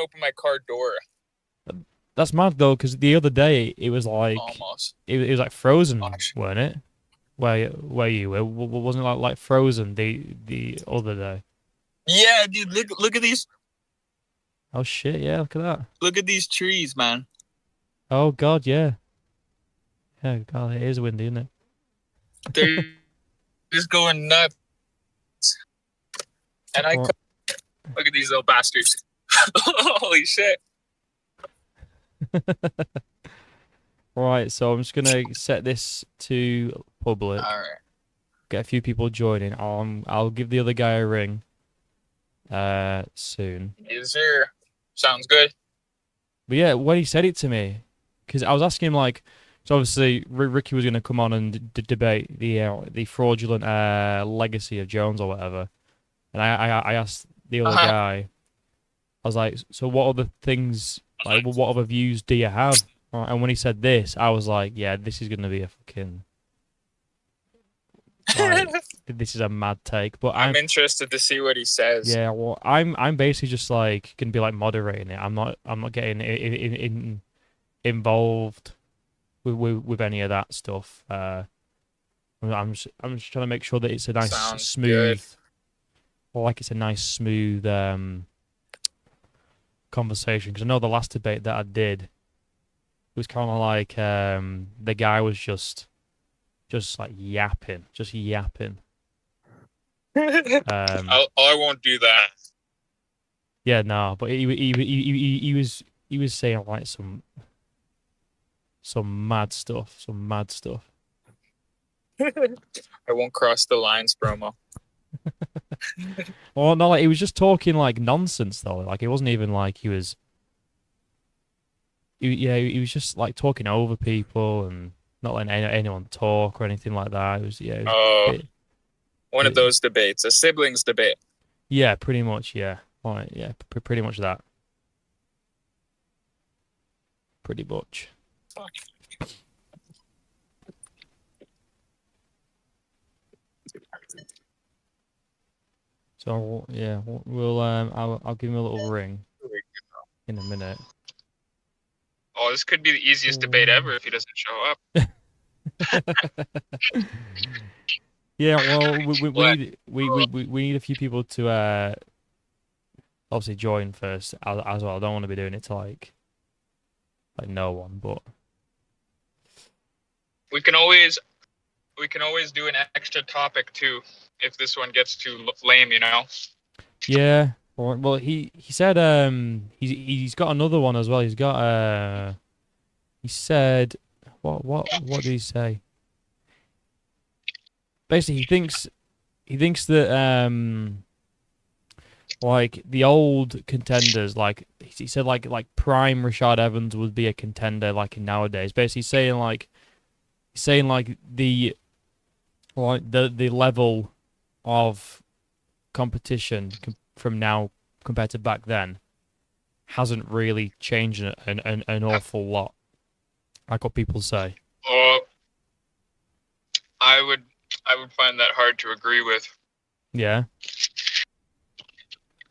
open my car door. That's mad though, because the other day it was like Almost. it was like frozen, Gosh. weren't it? Where you were? Wasn't it like frozen the other day? Yeah, dude. Look at these. Oh shit! Yeah, look at that. Look at these trees, man. Oh god, yeah, yeah. God, it is windy, isn't They're just going nuts. And I it? look at these little bastards. Holy shit! Right, so I'm just gonna set this to All public. right. Get a few people joining. I'll give the other guy a ring soon. Is there? Sounds good. But yeah, when he said it to me, because I was asking him like, so obviously Ricky was gonna come on and debate the fraudulent legacy of Jones or whatever, and I asked the other Uh-huh. guy, I was like, so what other things like what other views do you have? And when he said this, I was like, yeah, this is gonna be a fucking like this is a mad take. But I'm interested to see what he says. yeah, well, I'm basically just like gonna be like moderating it. I'm not getting involved with any of that stuff. I'm just trying to make sure that it's a nice Sounds good. smooth, or like it's a nice smooth conversation. Because I know the last debate that I did, it was kind of like the guy was just like yapping, just yapping. Um, I won't do that. yeah, no, but he was saying like some mad stuff, some mad stuff. I won't cross the lines, Bromo. Well, no, like he was just talking like nonsense though. Like it wasn't even like yeah, he was just like talking over people and not letting anyone talk or anything like that. It was yeah, it was Oh, one of bit those debates, a siblings debate. yeah, pretty much yeah, right, yeah, pretty much that, pretty much. So yeah, I'll give him a little ring in a minute. Oh, this could be the easiest debate ever if he doesn't show up. Yeah, well, we What? need we need a few people to obviously join first as well. I don't want to be doing it to like no one, but We can always do an extra topic too if this one gets too lame, you know. yeah. Well, he said he's got another one as well. He's got he said what did he say? Basically, he thinks that like the old contenders, like he said, like prime Rashad Evans would be a contender like in nowadays. Basically, saying like the level of competition from now compared to back then hasn't really changed an awful lot, like what people say. Oh, I would find that hard to agree with. Yeah,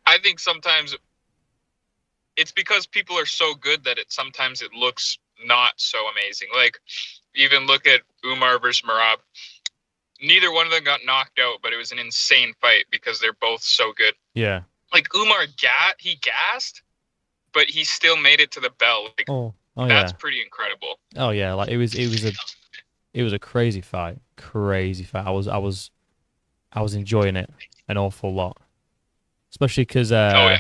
I think sometimes it's because people are so good that sometimes it looks not so amazing. Like even look at Umar versus Marab. Neither one of them got knocked out, but it was an insane fight because they're both so good. yeah. Like Umar he gassed, but he still made it to the bell. Like Oh that's yeah. pretty incredible. Oh yeah. Like it was a crazy fight. Crazy fight. I was enjoying it an awful lot, especially because Oh yeah.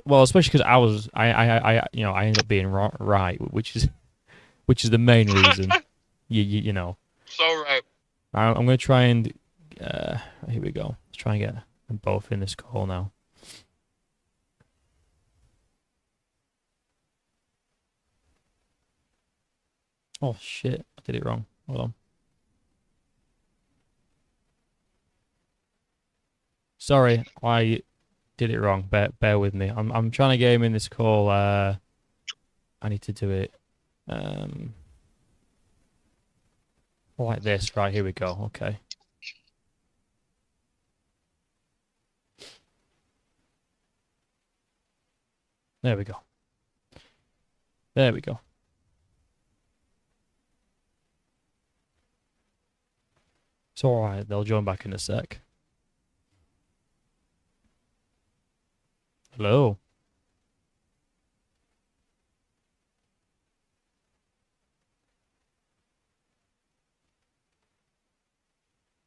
well, especially because I ended up being right, which is the main reason. You know. So right. I'm gonna try and here we go. Let's try and get them both in this call now. Oh shit, I did it wrong. Hold on. Sorry, I did it wrong. Bear with me. I'm trying to get him in this call. I need to do it um like this. Right, here we go. Okay. There we go. There we go. It's all right. They'll join back in a sec. Hello.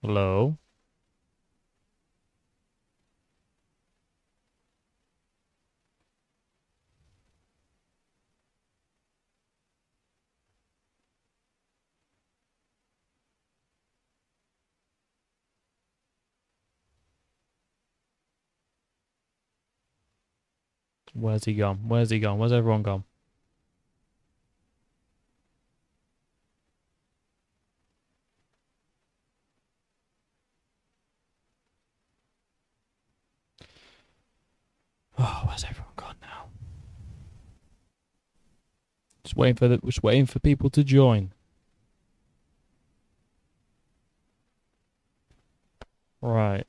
Hello. Where's he gone? Where's he gone? Where's everyone gone? Oh, where's everyone gone now? Just waiting for people to join. Right.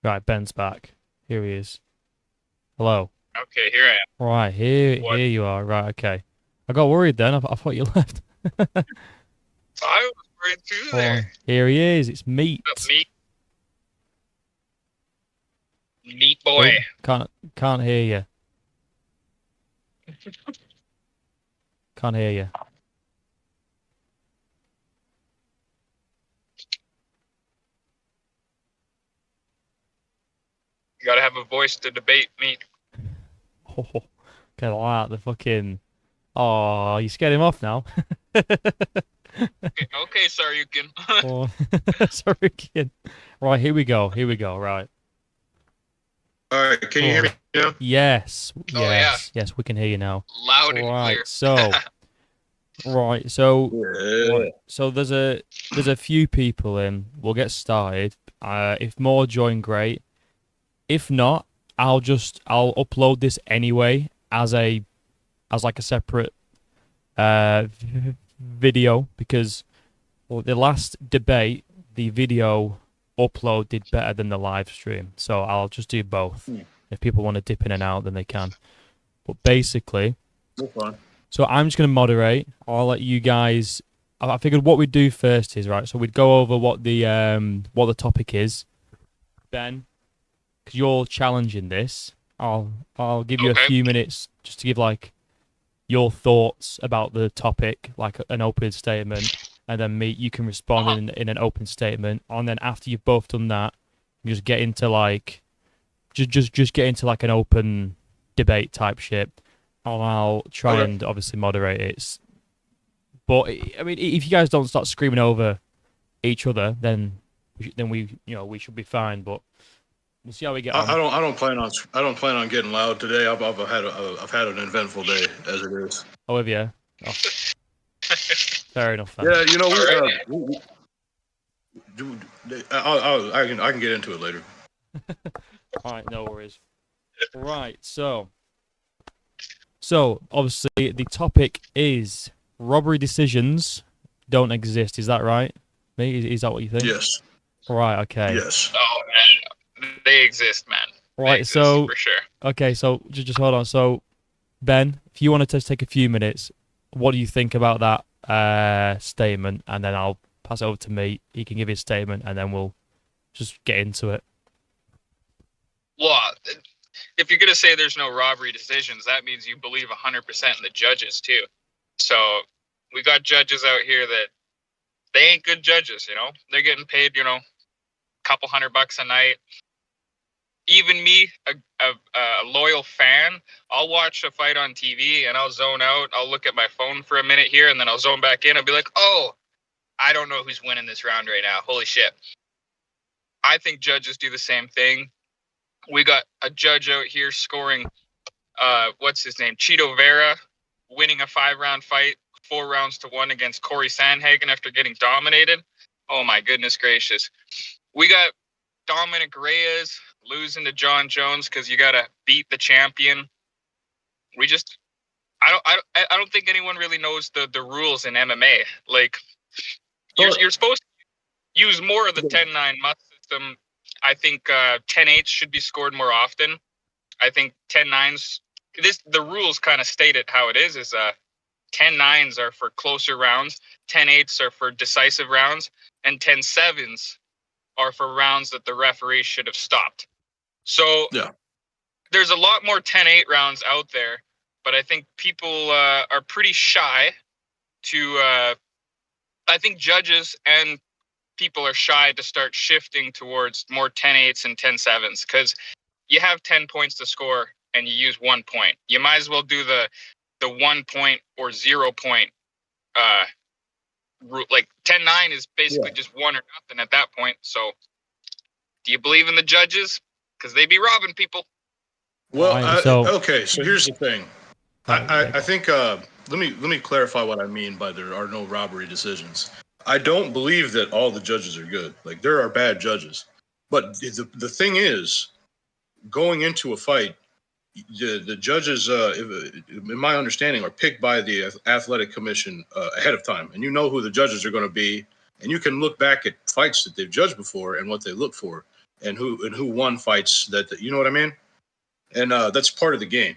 Right, Ben's back. Here he is. Hello. Okay, here I am. Right, here What? you are. Right, okay. I got worried then. I thought you left. I was right through there. Here he is. It's Meat. Meat boy. Oh, can't hear you. Can't hear you. You gotta have a voice to debate Meat. Oh, kind of like the fucking. Oh, you scared him off now. Okay, sorry, you can. Oh, sorry, kid. Right, here we go. Here we go. Right. All right, can you hear me now? Yes. Oh, yeah. Yes, we can hear you now. Loud and Right. clear. So there's a few people in. We'll get started. If more join, great. If not, I'll upload this anyway as like a separate video because the last debate the video upload did better than the live stream, so I'll just do both. If people want to dip in and out, then they can. But basically, No fun. so I'm just going to moderate. I'll let you guys. I figured what we'd do first is right. So we'd go over what the topic is. Ben, because you're challenging this, I'll give you a few minutes just to give like your thoughts about the topic, like an open statement, and then you can respond in an open statement. And then after you've both done that, you just get into like just get into like an open debate type shit. And I'll try and obviously moderate it. But I mean, if you guys don't start screaming over each other, then we should be fine. But we'll see how we get on. I don't plan on getting loud today. I've had an eventful day as it is. Oh, have you? Oh. Fair enough. Then. Yeah, you know, I can get into it later. All right, no worries. Right, so obviously the topic is robbery decisions don't exist. Is that right? Is that what you think? Yes. Right. Okay. Yes. Oh man, they exist, man. Right. Exist, so for sure. Okay. So just hold on. So Ben, if you wanted to take a few minutes, what do you think about that statement? And then I'll pass it over to me. He can give his statement, and then we'll just get into it. Well, if you're gonna say there's no robbery decisions, that means you believe 100% in the judges too. So we got judges out here that they ain't good judges. You know, they're getting paid, a couple $100 a night. Even me, a loyal fan, I'll watch a fight on TV and I'll zone out. I'll look at my phone for a minute here and then I'll zone back in. I'll be like, oh, I don't know who's winning this round right now. Holy shit. I think judges do the same thing. We got a judge out here scoring, what's his name? Cheeto Vera, winning a 5-round fight, 4 rounds to 1 against Corey Sandhagen after getting dominated. Oh my goodness gracious. We got Dominic Reyes losing to John Jones because you gotta beat the champion. I don't think anyone really knows the rules in MMA. Like you're supposed to use more of the 10-9 must system. I think 10-8s should be scored more often. I think 10-9s. The rules kind of state it how it is 10-9s are for closer rounds, 10-8s are for decisive rounds, and 10-7s are for rounds that the referee should have stopped. So there's a lot more 10-8 rounds out there, but I think people are pretty shy to. I think judges and people are shy to start shifting towards more 10-8s and 10-7s because you have 10 points to score and you use 1 point. You might as well do the 1 point or 0 point. Like 10-9 is basically just 1 or nothing at that point. So, do you believe in the judges? Because they be robbing people. Well, okay. So here's the thing. I think let me clarify what I mean by there are no robbery decisions. I don't believe that all the judges are good. Like there are bad judges, but the thing is, going into a fight, the judges, in my understanding, are picked by the athletic commission ahead of time, and you know who the judges are going to be, and you can look back at fights that they've judged before and what they look for, and who won fights that you know what I mean, and that's part of the game.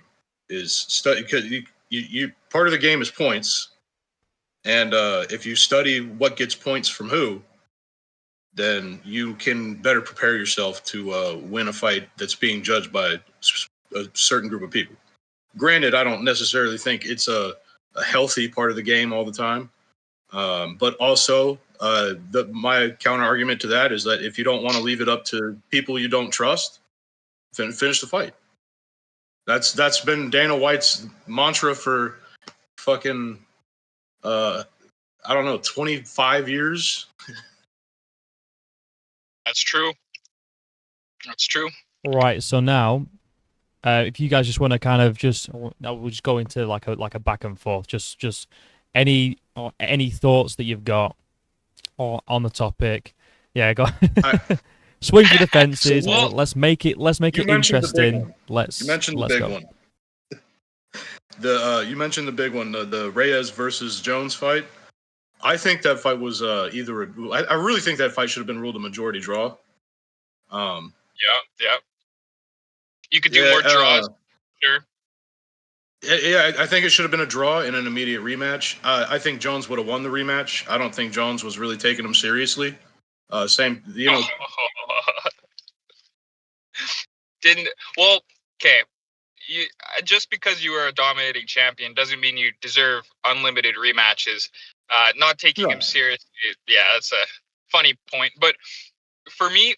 Is study because you part of the game is points, and if you study what gets points from who, then you can better prepare yourself to win a fight that's being judged by a certain group of people. Granted, I don't necessarily think it's a healthy part of the game all the time, but also my counter argument to that is that if you don't want to leave it up to people you don't trust, finish the fight. That's been Dana White's mantra for fucking I don't know, 25 years. That's true. That's true. Right. So now, if you guys just want to kind of we'll just go into like a back and forth. Just any thoughts that you've got on the topic. Yeah, go. Swing for the fences. Well, let's make it interesting. You mentioned the big one. You mentioned the big one, the Reyes versus Jones fight. I think that fight was I really think that fight should have been ruled a majority draw. Yeah. You could do more draws. Sure. Yeah, I think it should have been a draw in an immediate rematch. I think Jones would have won the rematch. I don't think Jones was really taking him seriously. Same, you know. Okay. Just because you are a dominating champion doesn't mean you deserve unlimited rematches. Not taking him seriously, yeah, that's a funny point. But for me,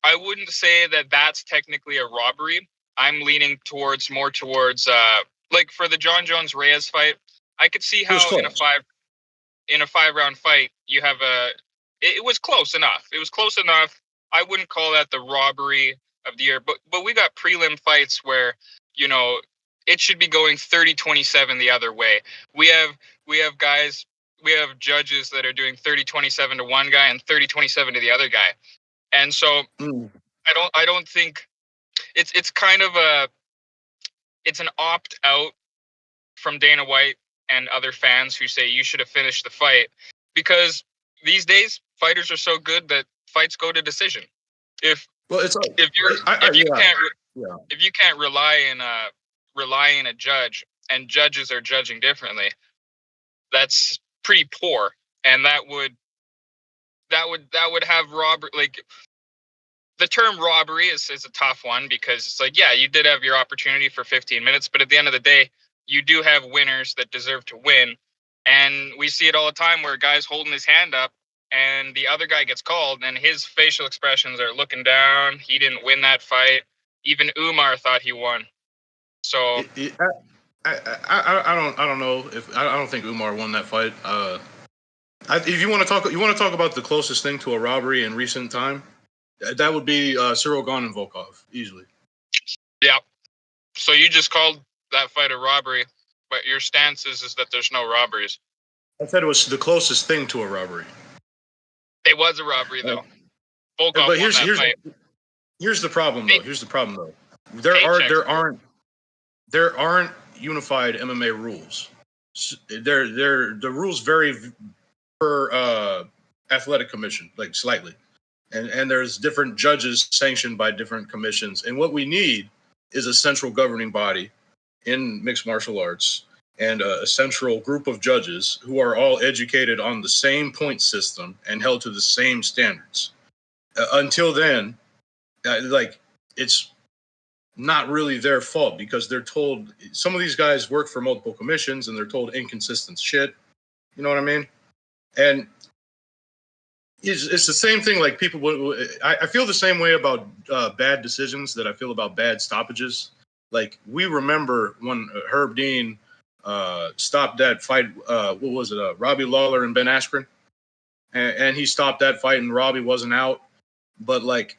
I wouldn't say that that's technically a robbery. I'm leaning more towards like for the John Jones Reyes fight. I could see how in a 5-round fight you have it was close enough. It was close enough. I wouldn't call that the robbery of the year. But we got prelim fights where it should be going 30-27 the other way. We have judges that are doing 30-27 to one guy and 30-27 to the other guy. And so I don't think it's kind of it's an opt out from Dana White and other fans who say you should have finished the fight, because these days fighters are so good that fights go to decision. If you can't rely in a judge and judges are judging differently, that's pretty poor, and that would have robbery. Like, the term robbery is a tough one, because it's like, yeah, you did have your opportunity for 15 minutes, but at the end of the day, you do have winners that deserve to win. And we see it all the time where a guy's holding his hand up and the other guy gets called and his facial expressions are looking down. He didn't win that fight. Even Umar thought he won. So I don't know if I don't think Umar won that fight. If you want to talk about the closest thing to a robbery in recent time, that would be Cyril Gane and Volkov, easily. Yeah. So you just called that fight a robbery, but your stance is that there's no robberies. I said it was the closest thing to a robbery. It was a robbery, though. Volkov won that fight. Here's the problem, though. There aren't unified MMA rules. The rules vary per athletic commission, like slightly, and there's different judges sanctioned by different commissions. And what we need is a central governing body in mixed martial arts and a central group of judges who are all educated on the same point system and held to the same standards. Until then, like it's not really their fault because they're told some of these guys work for multiple commissions and they're told inconsistent shit. You know what I mean? And it's the same thing. Like people, I feel the same way about bad decisions that I feel about bad stoppages. Like we remember when Herb Dean stopped that fight. What was it? Robbie Lawler and Ben Askren, and he stopped that fight, and Robbie wasn't out. But like,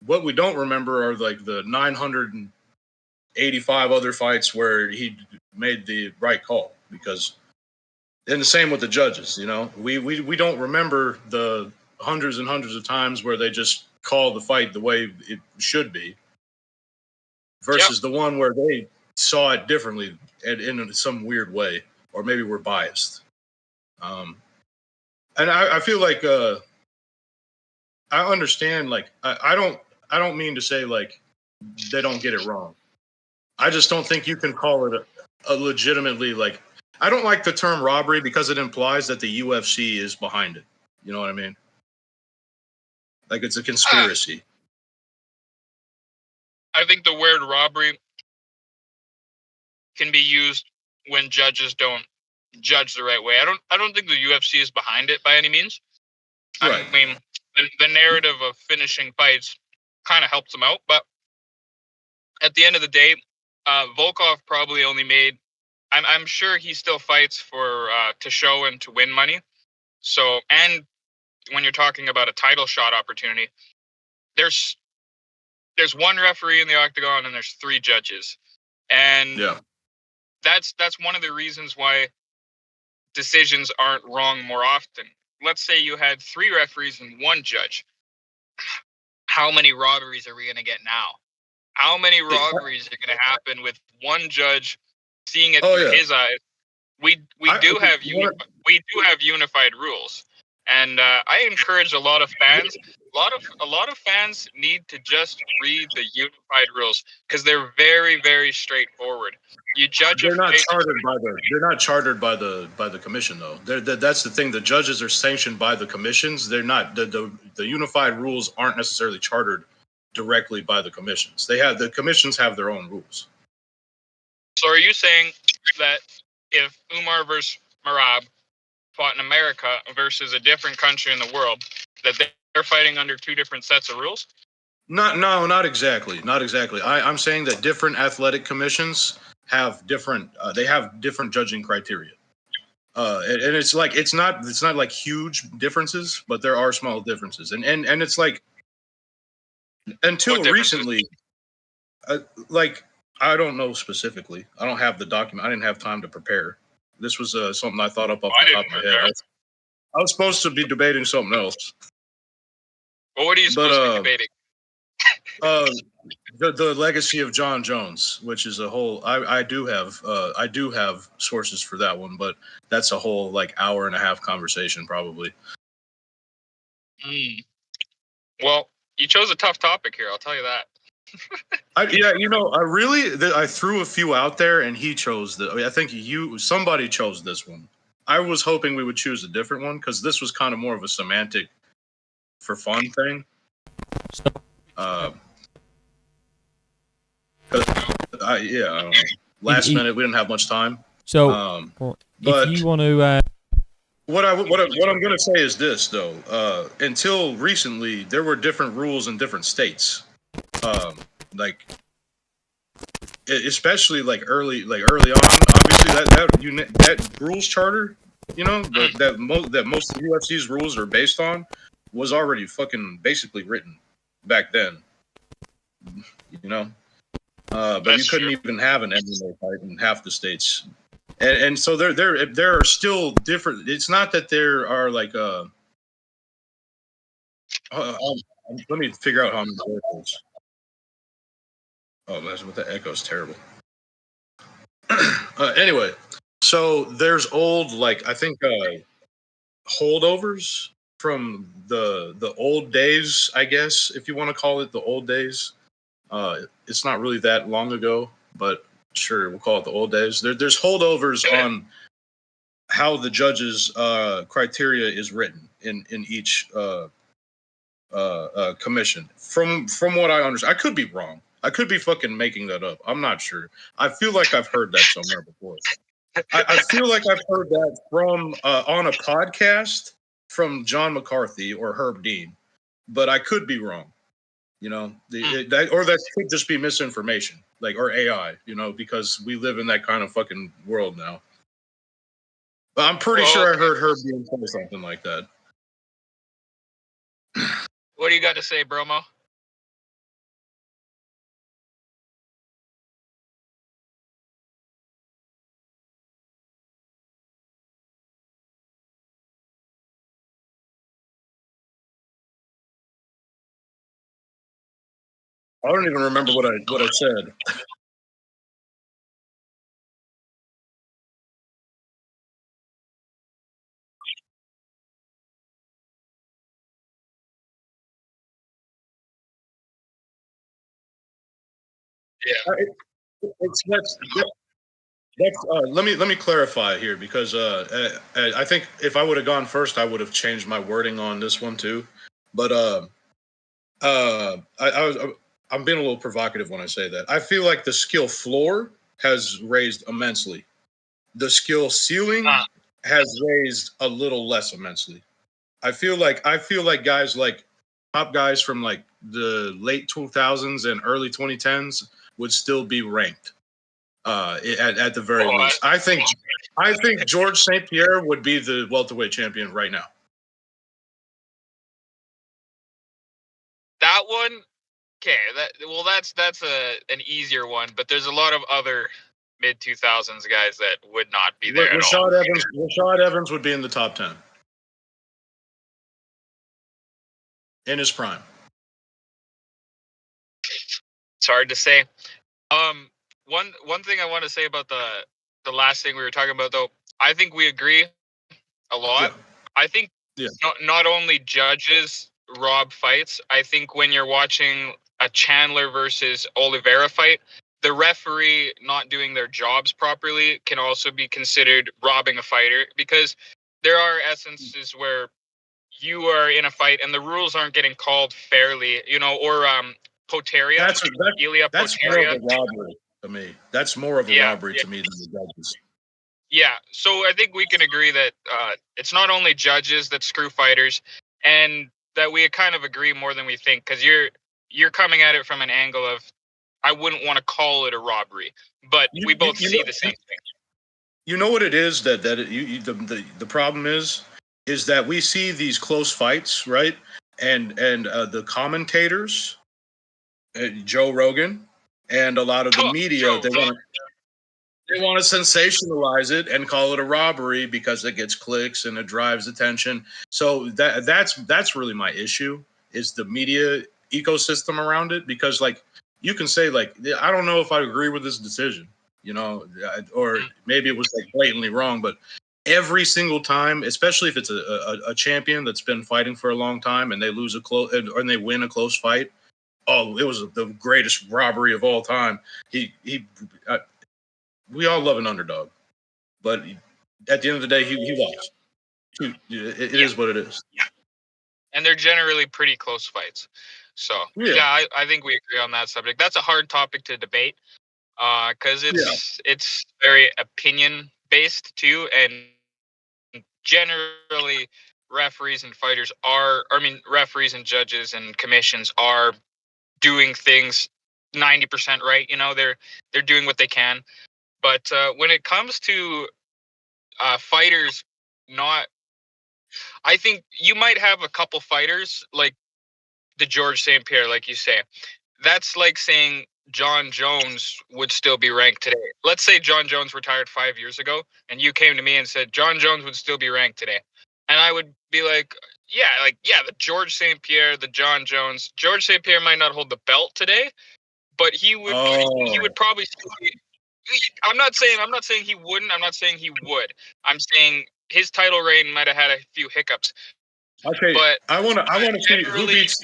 what we don't remember are like the 985 other fights where he made the right call. Because, and the same with the judges. You know, we don't remember the hundreds and hundreds of times where they just call the fight the way it should be, versus the one where they saw it differently and in some weird way, or maybe we're biased. And I feel like I understand. Like I don't mean to say like they don't get it wrong. I just don't think you can call it a legitimately like. I don't like the term robbery because it implies that the UFC is behind it. You know what I mean? Like it's a conspiracy. I think the word robbery can be used when judges don't judge the right way. I don't think the UFC is behind it by any means. Right. I mean, the narrative of finishing fights kind of helps them out, but at the end of the day, Volkov probably only made. I'm sure he still fights for to show and to win money. So, and when you're talking about a title shot opportunity, there's one referee in the octagon and there's 3 judges, and that's one of the reasons why decisions aren't wrong more often. Let's say you had 3 referees and 1 judge. How many robberies are we going to get now? How many robberies are going to happen with one judge seeing it through his eyes? We do have unified rules, and I encourage a lot of fans. A lot of fans need to just read the unified rules because they're very, very straightforward. You judge. They're not chartered by the commission though. That's the thing. The judges are sanctioned by the commissions. They're not the unified rules aren't necessarily chartered directly by the commissions. The commissions have their own rules. So are you saying that if Umar versus Merab fought in America versus a different country in the world, that they're fighting under 2 different sets of rules? Not exactly. Not exactly. I'm saying that different athletic commissions have different. They have different judging criteria, and it's like it's not like huge differences, but there are small differences, and it's like until recently, like I don't know specifically. I don't have the document. I didn't have time to prepare. This was something I thought up off the top of my head. I was supposed to be debating something else. Well, what are you supposed to be debating? The legacy of John Jones, which is a whole. I do have sources for that one, but that's a whole like hour and a half conversation probably. Well, you chose a tough topic here. I'll tell you that. I threw a few out there, and he chose I think somebody chose this one. I was hoping we would choose a different one because this was kind of more of a semantic, for fun thing. Last minute we didn't have much time. So, if you want to, what I'm going to say is this though. Until recently, there were different rules in different states. Like especially like early on, obviously that rules charter, that most of the UFC's rules are based on, was already fucking basically written back then. But you couldn't even have an MMA fight in half the states, and so there are still different. It's not that there are like let me figure out how many words. Oh, that's what the echo is terrible. Anyway, so there's old, like I think holdovers the old days, I guess, if you want to call it the old days. It's not really that long ago, but sure, we'll call it the old days. There's holdovers on how the judges' criteria is written in each commission. From what I understand, I could be wrong. I could be fucking making that up. I'm not sure. I feel like I've heard that somewhere before. I feel like I've heard that from on a podcast from John McCarthy or Herb Dean, but I could be wrong. You know, or that could just be misinformation, like, or AI. You know, because we live in that kind of fucking world now. But I'm pretty sure I heard Herb Dean say something like that. What do you got to say, Bromo? I don't even remember what I said. Yeah, that's let me clarify here, because I think if I would have gone first, I would have changed my wording on this one too. But I'm being a little provocative when I say that. I feel like the skill floor has raised immensely. The skill ceiling has raised a little less immensely. I feel like guys like top guys from like the late 2000s and early 2010s would still be ranked at the very least. I think George St. Pierre would be the welterweight champion right now. That one, okay. That's an easier one, but there's a lot of other mid 2000s guys that would not be there at all. Rashad Evans would be in the top 10 in his prime. It's hard to say. One thing I want to say about the last thing we were talking about, though, I think we agree a lot. Yeah. I think not only judges rob fights. I think when you're watching a Chandler versus Oliveira fight, the referee not doing their jobs properly can also be considered robbing a fighter, because there are instances where you are in a fight and the rules aren't getting called fairly, you know, or Poteria. That's more of a robbery to me. That's more of a robbery to me than the judges. Yeah, so I think we can agree that it's not only judges that screw fighters, and that we kind of agree more than we think, because you're coming at it from an angle of, I wouldn't want to call it a robbery, but we both see the same thing. You know what it is the problem is that we see these close fights, right? And the commentators, Joe Rogan, and a lot of the media, they want to sensationalize it and call it a robbery because it gets clicks and it drives attention. So that's really my issue, is the media ecosystem around it. Because, like, you can say, like, I don't know if I agree with this decision, you know, or maybe it was like blatantly wrong, but every single time, especially if it's a champion that's been fighting for a long time and they lose and they win a close fight, oh, it was the greatest robbery of all time. We all love an underdog, but at the end of the day, he lost. It is what it is. Yeah. And they're generally pretty close fights. So, I think we agree on that subject. That's a hard topic to debate, because it's very opinion based too, and generally referees and judges and commissions are doing things 90% right. You know, they're doing what they can. But when it comes to fighters, I think you might have a couple fighters like the George St. Pierre, like you say. That's like saying John Jones would still be ranked today. Let's say John Jones retired 5 years ago, and you came to me and said John Jones would still be ranked today. And I would be like, the George St. Pierre, the John Jones. George St. Pierre might not hold the belt today, but he would probably still be. I'm not saying he wouldn't. I'm not saying he would. I'm saying his title reign might have had a few hiccups. Okay, but I want to see who beats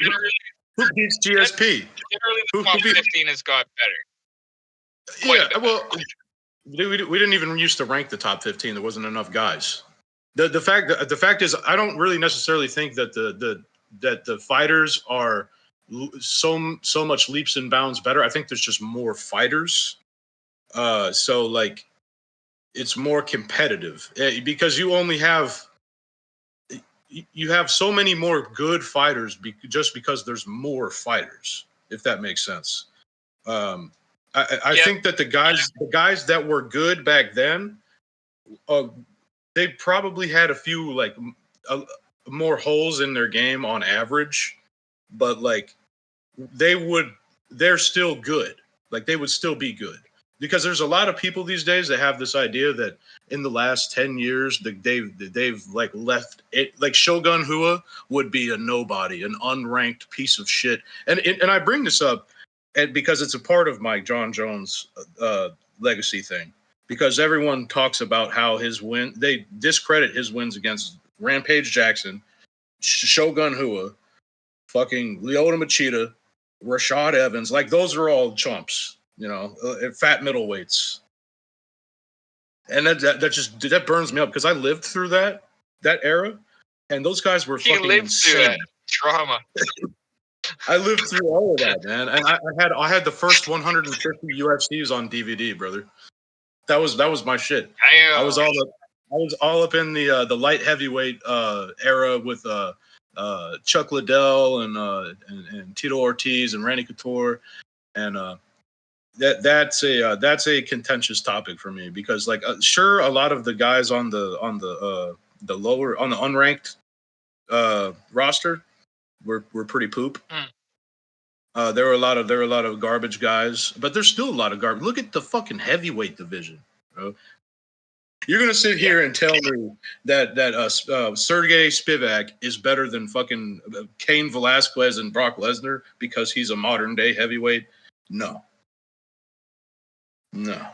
GSP. Generally, the top 15 has got better. Yeah, well, we didn't even used to rank the top 15. There wasn't enough guys. The fact is, I don't really necessarily think that the fighters are so much leaps and bounds better. I think there's just more fighters. So like, it's more competitive because you only have so many more good fighters just because there's more fighters, if that makes sense. I think that the guys that were good back then, they probably had a few like more holes in their game on average, but like they're still good. Like they would still be good. Because there's a lot of people these days that have this idea that in the last 10 years they've like left it, like Shogun Hua would be a nobody, an unranked piece of shit. And I bring this up because it's a part of my John Jones legacy thing. Because everyone talks about how they discredit his wins against Rampage Jackson, Shogun Hua, fucking Lyoto Machida, Rashad Evans. Like those are all chumps. Fat middleweights, and that burns me up because I lived through that era, and those guys were fucking insane. Through that trauma. I lived through all of that, man, and I had the first 150 UFCs on DVD, brother. That was my shit. I was all up in the light heavyweight era with Chuck Liddell and Tito Ortiz and Randy Couture, and that's a contentious topic for me because like sure, a lot of the guys on the lower on the unranked roster were pretty poop. There were a lot of garbage guys, but there's still a lot of garbage. Look at the fucking heavyweight division, bro. You're gonna sit here and tell me that Sergey Spivak is better than fucking Cain Velasquez and Brock Lesnar because he's a modern day heavyweight? No. Yeah,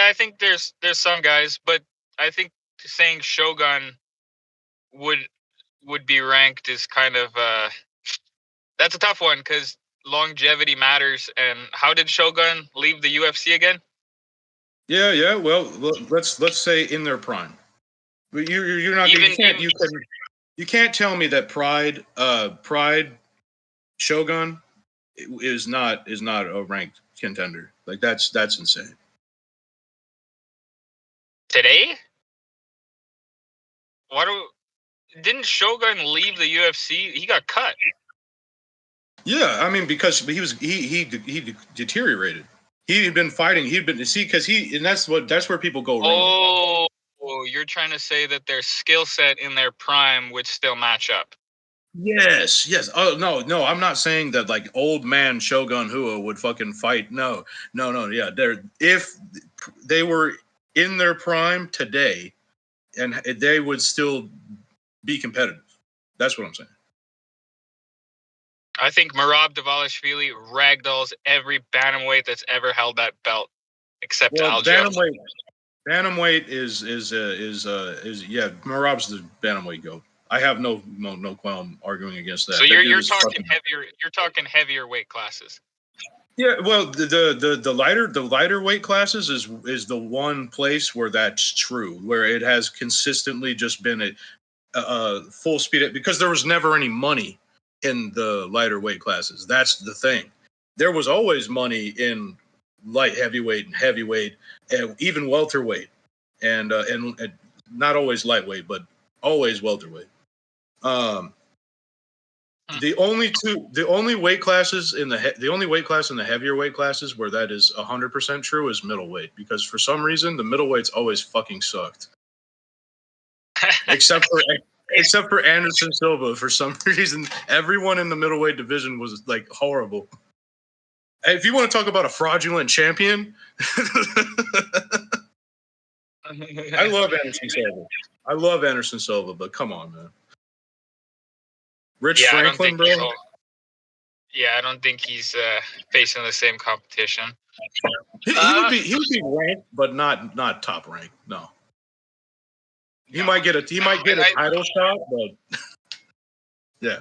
I think there's some guys, but I think saying Shogun would be ranked is kind of that's a tough one because longevity matters. And how did Shogun leave the UFC again? Yeah. Well, let's say in their prime. But you're not you can't tell me that Pride Shogun is not a ranked contender. Like that's insane. Today? Didn't Shogun leave the UFC? He got cut. Yeah, I mean because he deteriorated. He had been fighting. And that's where people go wrong. Oh, you're trying to say that their skill set in their prime would still match up. Yes. Oh no, I'm not saying that like old man Shogun Hua would fucking fight. No. Yeah, if they were in their prime today, and they would still be competitive. That's what I'm saying. I think Merab Dvalishvili ragdolls every bantamweight that's ever held that belt, except Aljo. Bantamweight is yeah. Merab's the bantamweight goat. I have no qualm arguing against that. So you're talking heavier. You're talking heavier weight classes. Yeah, well, the lighter weight classes is the one place where that's true, where it has consistently just been a full speed because there was never any money in the lighter weight classes. That's the thing. There was always money in light heavyweight and heavyweight, and even welterweight, and not always lightweight, but always welterweight. The only weight classes in the only weight class in the heavier weight classes where that is 100% true is middleweight, because for some reason the middleweights always fucking sucked. Except for Anderson Silva, for some reason everyone in the middleweight division was like horrible. If you want to talk about a fraudulent champion, I love Anderson Silva. But come on, man. Rich Franklin, bro. Yeah, I don't think he's facing the same competition. He would be ranked, but not top ranked. No. He might get a title shot, but yeah.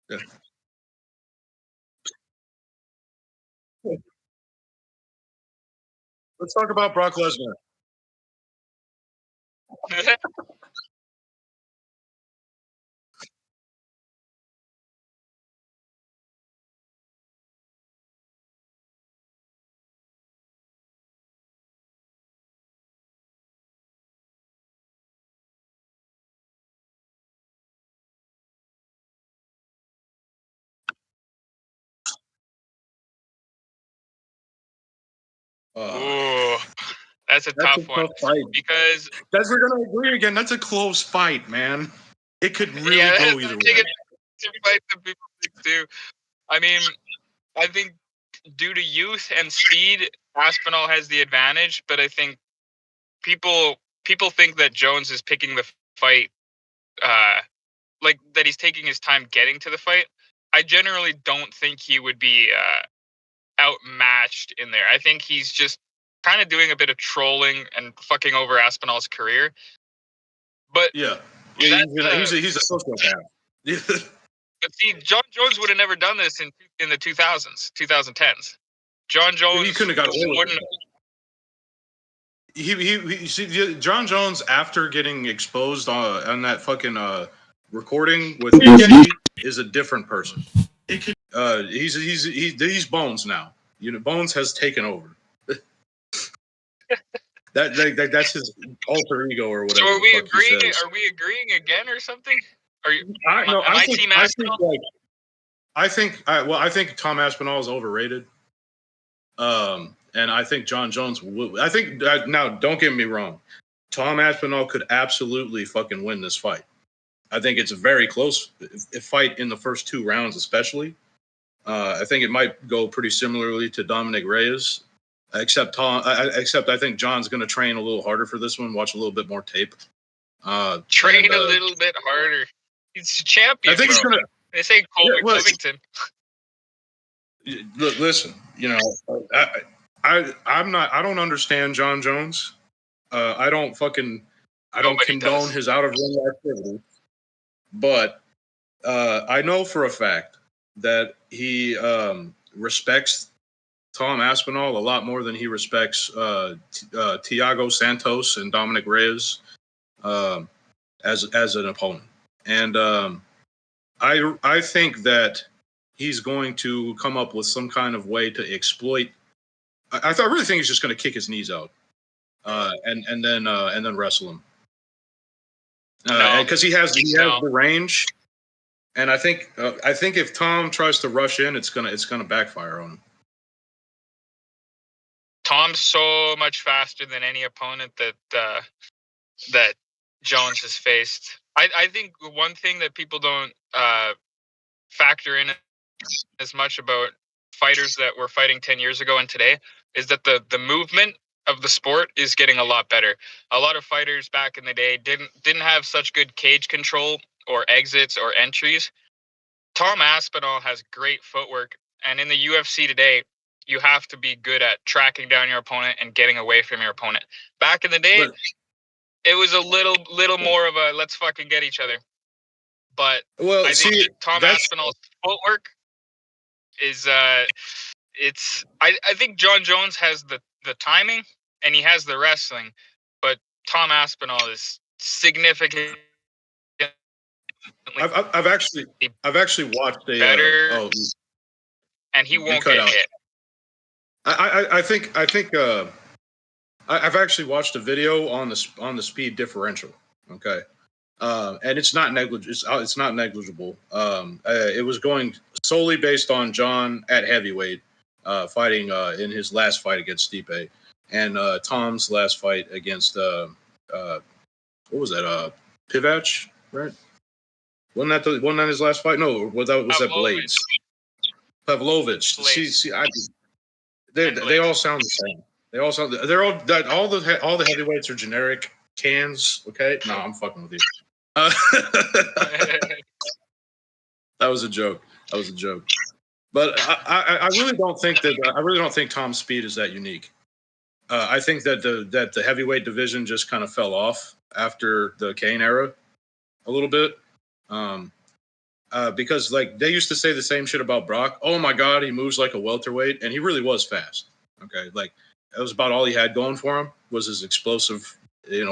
Yeah. Let's talk about Brock Lesnar. Ooh, that's a tough one fight. because we're gonna agree again. That's a close fight, man. It could really go either way. Fight that people think too. I mean, I think due to youth and speed, Aspinall has the advantage, but I think people think that Jones is picking the fight, like that he's taking his time getting to the fight. I generally don't think he would be outmatched in there. I think he's just kind of doing a bit of trolling and fucking over Aspinall's career. But yeah, he's a sociopath. But see, John Jones would have never done this in the 2000s, 2010s. John Jones he couldn't have got away He see John Jones after getting exposed on that fucking recording with UFC is a different person. He's Bones now. You know, Bones has taken over. That's his alter ego or whatever. So are we agreeing? Are we agreeing again or something? Are you? I think Tom Aspinall is overrated. And I think John Jones would. I think now, don't get me wrong, Tom Aspinall could absolutely fucking win this fight. I think it's a very close fight in the first 2 rounds, especially. I think it might go pretty similarly to Dominic Reyes, except I think John's going to train a little harder for this one. Watch a little bit more tape. Train a little bit harder. He's a champion. I think he's going to. They say Colby Covington. Listen, you know, I'm not. I don't understand John Jones. I don't condone his out of ring activity, but I know for a fact that he respects Tom Aspinall a lot more than he respects Thiago Santos and Dominic Reyes as an opponent, and I think that he's going to come up with some kind of way to exploit. I really think he's just going to kick his knees out, and then wrestle him, because he has the range, and I think if Tom tries to rush in, it's gonna backfire on him. Tom's so much faster than any opponent that Jones has faced. I think one thing that people don't factor in as much about fighters that were fighting 10 years ago and today is that the movement of the sport is getting a lot better. A lot of fighters back in the day didn't have such good cage control or exits or entries. Tom Aspinall has great footwork, and in the UFC today, you have to be good at tracking down your opponent and getting away from your opponent. Back in the day, it was a little more of a let's fucking get each other. But I think Tom Aspinall's footwork is I think John Jones has the timing and he has the wrestling, but Tom Aspinall is significant. I've actually watched a better, and he won't get hit. I think I've actually watched a video on the speed differential. Okay. And it's not negligible. It's not negligible. It was going solely based on John at heavyweight fighting in his last fight against Stipe, and Tom's last fight against what was that? Pivac, right? Wasn't that his last fight? No, was that Blades? Pavlovich. They all sound the same. They're all the heavyweights are generic cans. Okay, no, I'm fucking with you. That was a joke. But I really don't think Tom's speed is that unique. I think that the heavyweight division just kind of fell off after the Kane era a little bit. Because like they used to say the same shit about Brock. Oh my God, he moves like a welterweight, and he really was fast. Okay, like that was about all he had going for him was his explosive,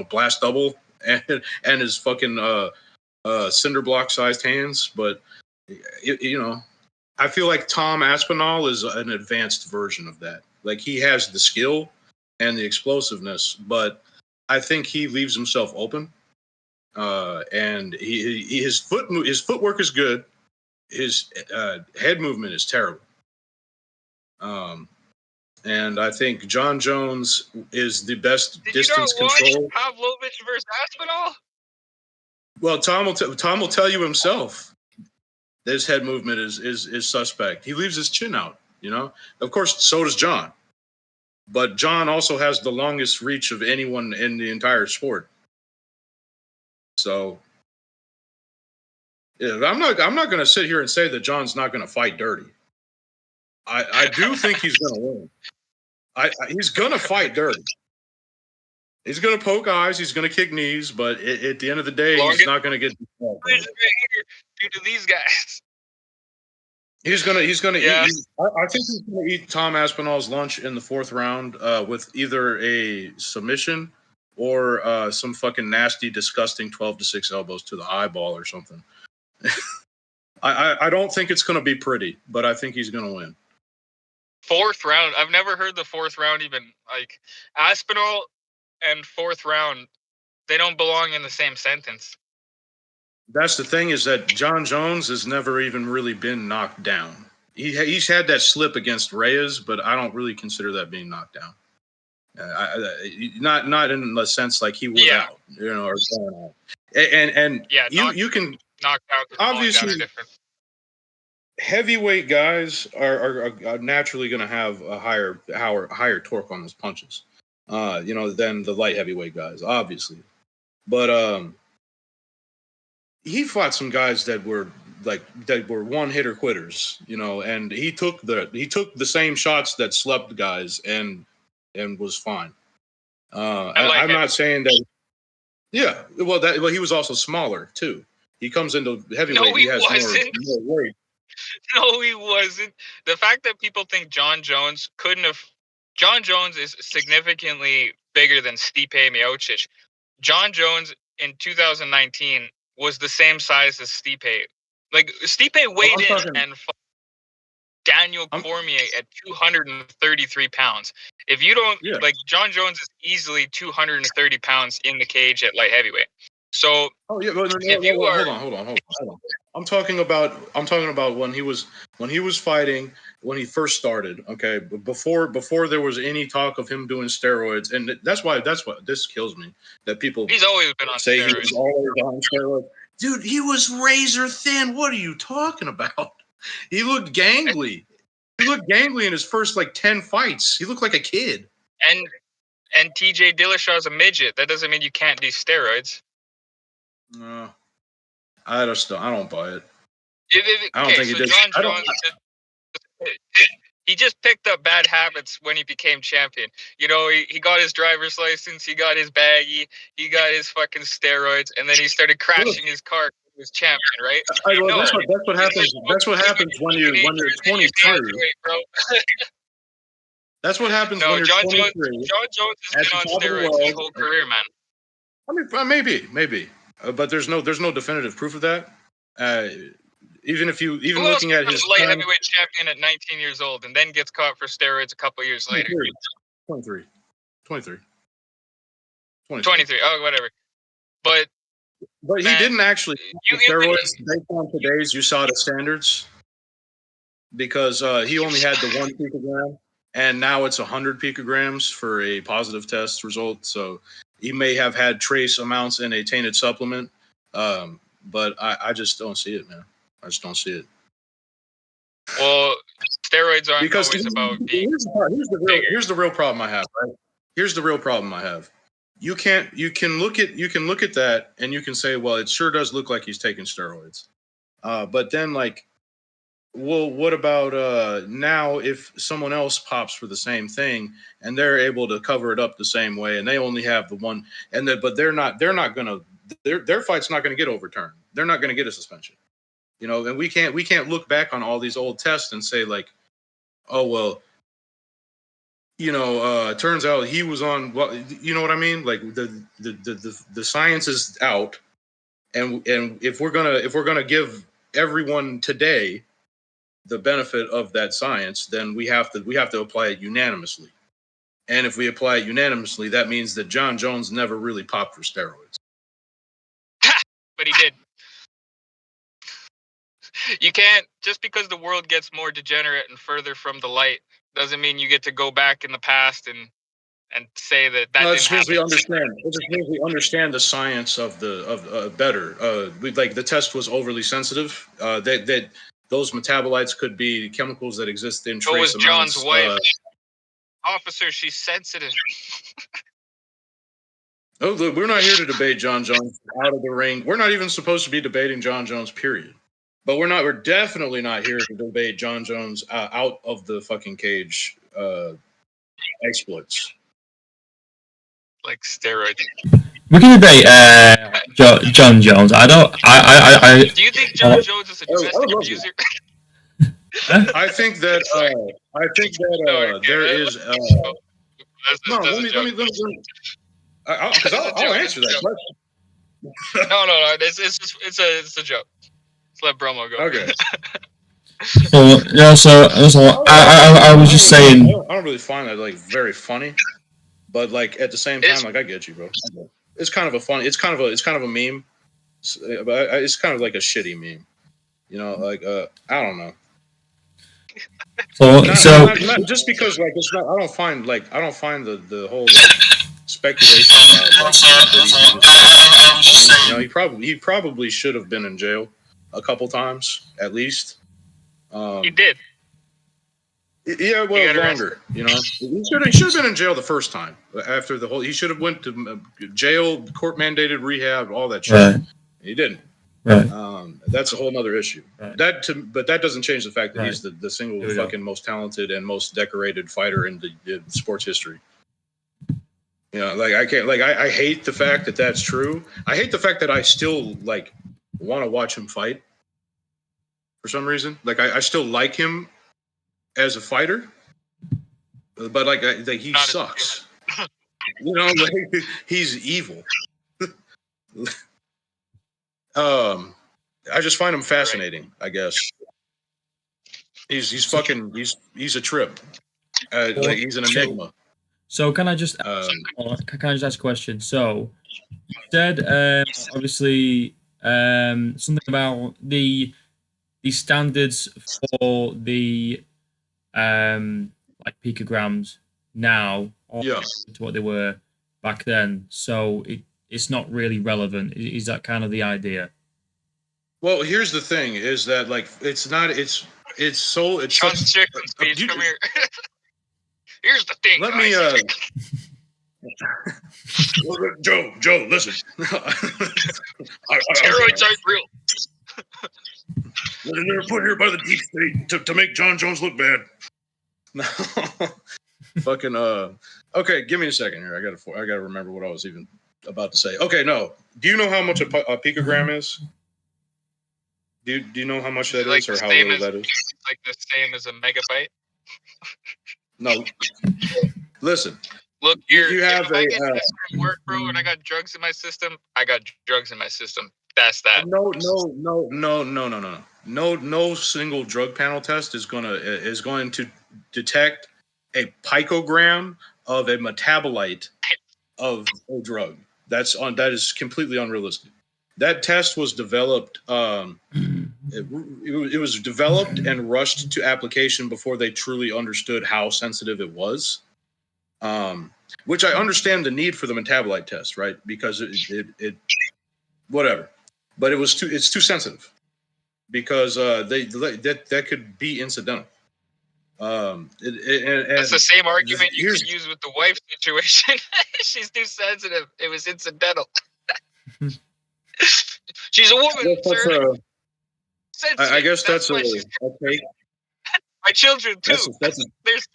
blast double and his fucking cinder block sized hands. But I feel like Tom Aspinall is an advanced version of that. Like he has the skill and the explosiveness, but I think he leaves himself open. And his footwork is good. His head movement is terrible. And I think John Jones is the best distance control. Did you not watch Pavlovich versus Aspinall? Well, Tom will tell you himself. His head movement is suspect. He leaves his chin out. Of course, so does John. But John also has the longest reach of anyone in the entire sport. So, yeah, I'm not going to sit here and say that John's not going to fight dirty. I do think he's going to win. He's going to fight dirty. He's going to poke eyes. He's going to kick knees. But at the end of the day, he's not going to get. Due to these guys. He's gonna eat. I think he's gonna eat Tom Aspinall's lunch in the 4th round with either a submission or some fucking nasty, disgusting 12-6 elbows to the eyeball or something. I don't think it's gonna be pretty, but I think he's gonna win. 4th round. I've never heard the 4th round even. Like Aspinall and 4th round, they don't belong in the same sentence. That's the thing is that John Jones has never even really been knocked down. He's had that slip against Reyes, but I don't really consider that being knocked down. Not in the sense like he was out, or going out. And you can knock out. Obviously, heavyweight guys are naturally going to have a higher torque on those punches, than the light heavyweight guys, obviously. But he fought some guys that were one hitter quitters, and he took the same shots that slept guys and was fine. I'm not saying that. Yeah, well, he was also smaller too. He comes into heavyweight. No, he has wasn't. more weight. No, he wasn't. The fact that people think John Jones couldn't have. John Jones is significantly bigger than Stipe Miocic. John Jones in 2019 was the same size as Stipe. Like Stipe weighed in and fought Daniel Cormier at 233 pounds. If you don't John Jones is easily 230 pounds in the cage at light heavyweight. So hold on. I'm talking about when he was fighting, when he first started. Okay, before there was any talk of him doing steroids, and that's what this kills me. That people he's always been on say steroids. He was always on steroids. Dude, he was razor thin. What are you talking about? He looked gangly. He looked gangly in his first 10 fights. He looked like a kid. And TJ Dillashaw's a midget. That doesn't mean you can't do steroids. No, I don't buy it. I don't think he did. John Jones, he just picked up bad habits when he became champion. He got his driver's license, he got his baggie, he got his fucking steroids, and then he started crashing his car. He was champion, right? That's what happens. That's what happens when you're 23. That's what happens when you're 23. John Jones has been on steroids his whole career, man. I mean, maybe, but there's no definitive proof of that. Even looking at his light heavyweight champion at 19 years old and then gets caught for steroids a couple years later. 23. Oh, whatever. But he didn't actually steroids based on today's USADA standards, because he only had the 1 picogram, and now it's 100 picograms for a positive test result. So he may have had trace amounts in a tainted supplement, but I just don't see it, man. I just don't see it. Well, steroids aren't always about being. Here's the real problem I have. Right? Here's the real problem I have. you can look at that and you can say, well, it sure does look like he's taking steroids. But then like, well, what about now if someone else pops for the same thing and they're able to cover it up the same way and they only have the one but they're not gonna their fight's not gonna get overturned. They're not gonna get a suspension. You know, and we can't look back on all these old tests and say like, oh well, you know, turns out he was on what, you know what I mean? Like the science is out, and if we're gonna give everyone today the benefit of that science, then we have to apply it unanimously. And if we apply it unanimously, that means that John Jones never really popped for steroids. But he did. You can't, just because the world gets more degenerate and further from the light doesn't mean you get to go back in the past and say that no, didn't happen. We understand. It just means we understand the science of better. Like the test was overly sensitive. That those metabolites could be chemicals that exist in trace amounts. John's wife. Officer, she's sensitive. Oh, look, we're not here to debate John Jones out of the ring. We're not even supposed to be debating John Jones, period. But we're definitely not here to debate John Jones out of the fucking cage exploits. Like steroids. We can debate John Jones. I don't. Do you think John Jones is a domestic abuser? I think that there is. No, let me. I'll answer that question. No. It's a joke. Let's let Bromo go. Okay. Well, yeah. So I was just saying. I don't really find that like very funny, but like at the same time, like I get you, bro. It's kind of a fun. It's kind of a meme. It's kind of like a shitty meme. You know, like I don't know. So not just because like it's not. I don't find the whole like, speculation. You know, he probably should have been in jail a couple times at least. He did. Yeah, well, longer. You know, he should have been in jail the first time. After the whole, he should have went to jail, court mandated rehab, all that shit. Right. He didn't. Right. That's a whole other issue. Right. But that doesn't change the fact that Right. he's the single fucking most talented and most decorated fighter in the sports history. You know, like I can't, like I hate the fact that that's true. I hate the fact that I still like want to watch him fight for some reason. Like I still like him as a fighter, but like he Not sucks. You know, like he's evil. I just find him fascinating. I guess he's fucking he's a trip. Like he's an enigma. So can I just ask a question? So you said obviously something about the standards for the like picograms now to what they were back then. So it's not really relevant. Is that kind of the idea? Well, here's the thing: is that like it's not. It's Sean Strickland speech. Come here. Here's the thing. Let me Joe, listen. Steroids aren't real. They're put here by the deep state to make John Jones look bad. No, fucking okay, give me a second here. I gotta remember what I was even about to say. Okay, no. Do you know how much a picogram is? Do you know how much that is, or how little that is? Like the same as a megabyte. No. Listen. Look, you have if I get work, bro, and I got drugs in my system. I got drugs in my system. That's that. No. No single drug panel test is going to detect a picogram of a metabolite of a drug. That is completely unrealistic. That test was developed. It was developed and rushed to application before they truly understood how sensitive it was. Which I understand the need for the metabolite test, right? Because it whatever, but it's too sensitive because that could be incidental. That's the same argument you could use with the wife situation. She's too sensitive. It was incidental. She's a woman, sir. I guess that's why she's okay. My children too. They're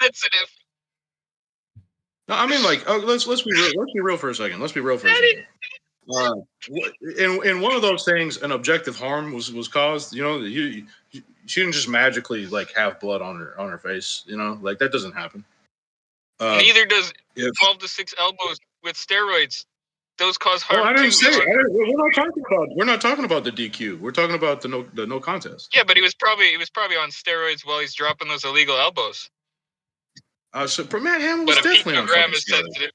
sensitive. No, I mean, like, let's be real. Let's be real for a second. In one of those things, an objective harm was caused. You know, she didn't just magically like have blood on her face. You know, like that doesn't happen. Neither does 12 to 6 elbows with steroids. Those cause harm. Oh, I didn't say. We're not talking about the DQ. We're talking about the no contest. Yeah, but he was probably on steroids while he's dropping those illegal elbows. So Matt Hamill was definitely on fucking steroids. Sensitive.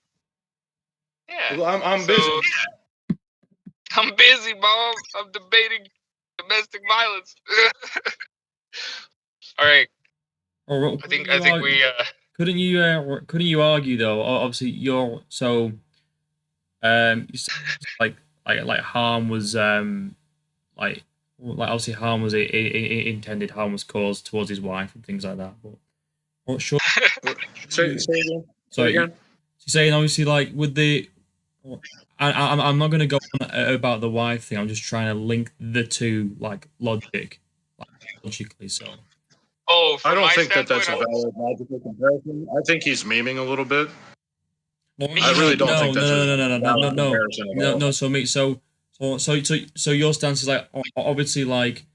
Yeah. Well, I'm busy. I'm busy, Mom. I'm debating domestic violence. All right. I think we. Couldn't you argue though? Obviously, you said like harm was like obviously harm was intended, harm was caused towards his wife and things like that. But what sure? Say again. Sorry, you're saying obviously like with the. I'm not going to go on about the wife thing. I'm just trying to link the two logically. So. Oh, I don't think that's a valid logical comparison. I think he's memeing a little bit. I really don't think that's no. So your stance is like obviously like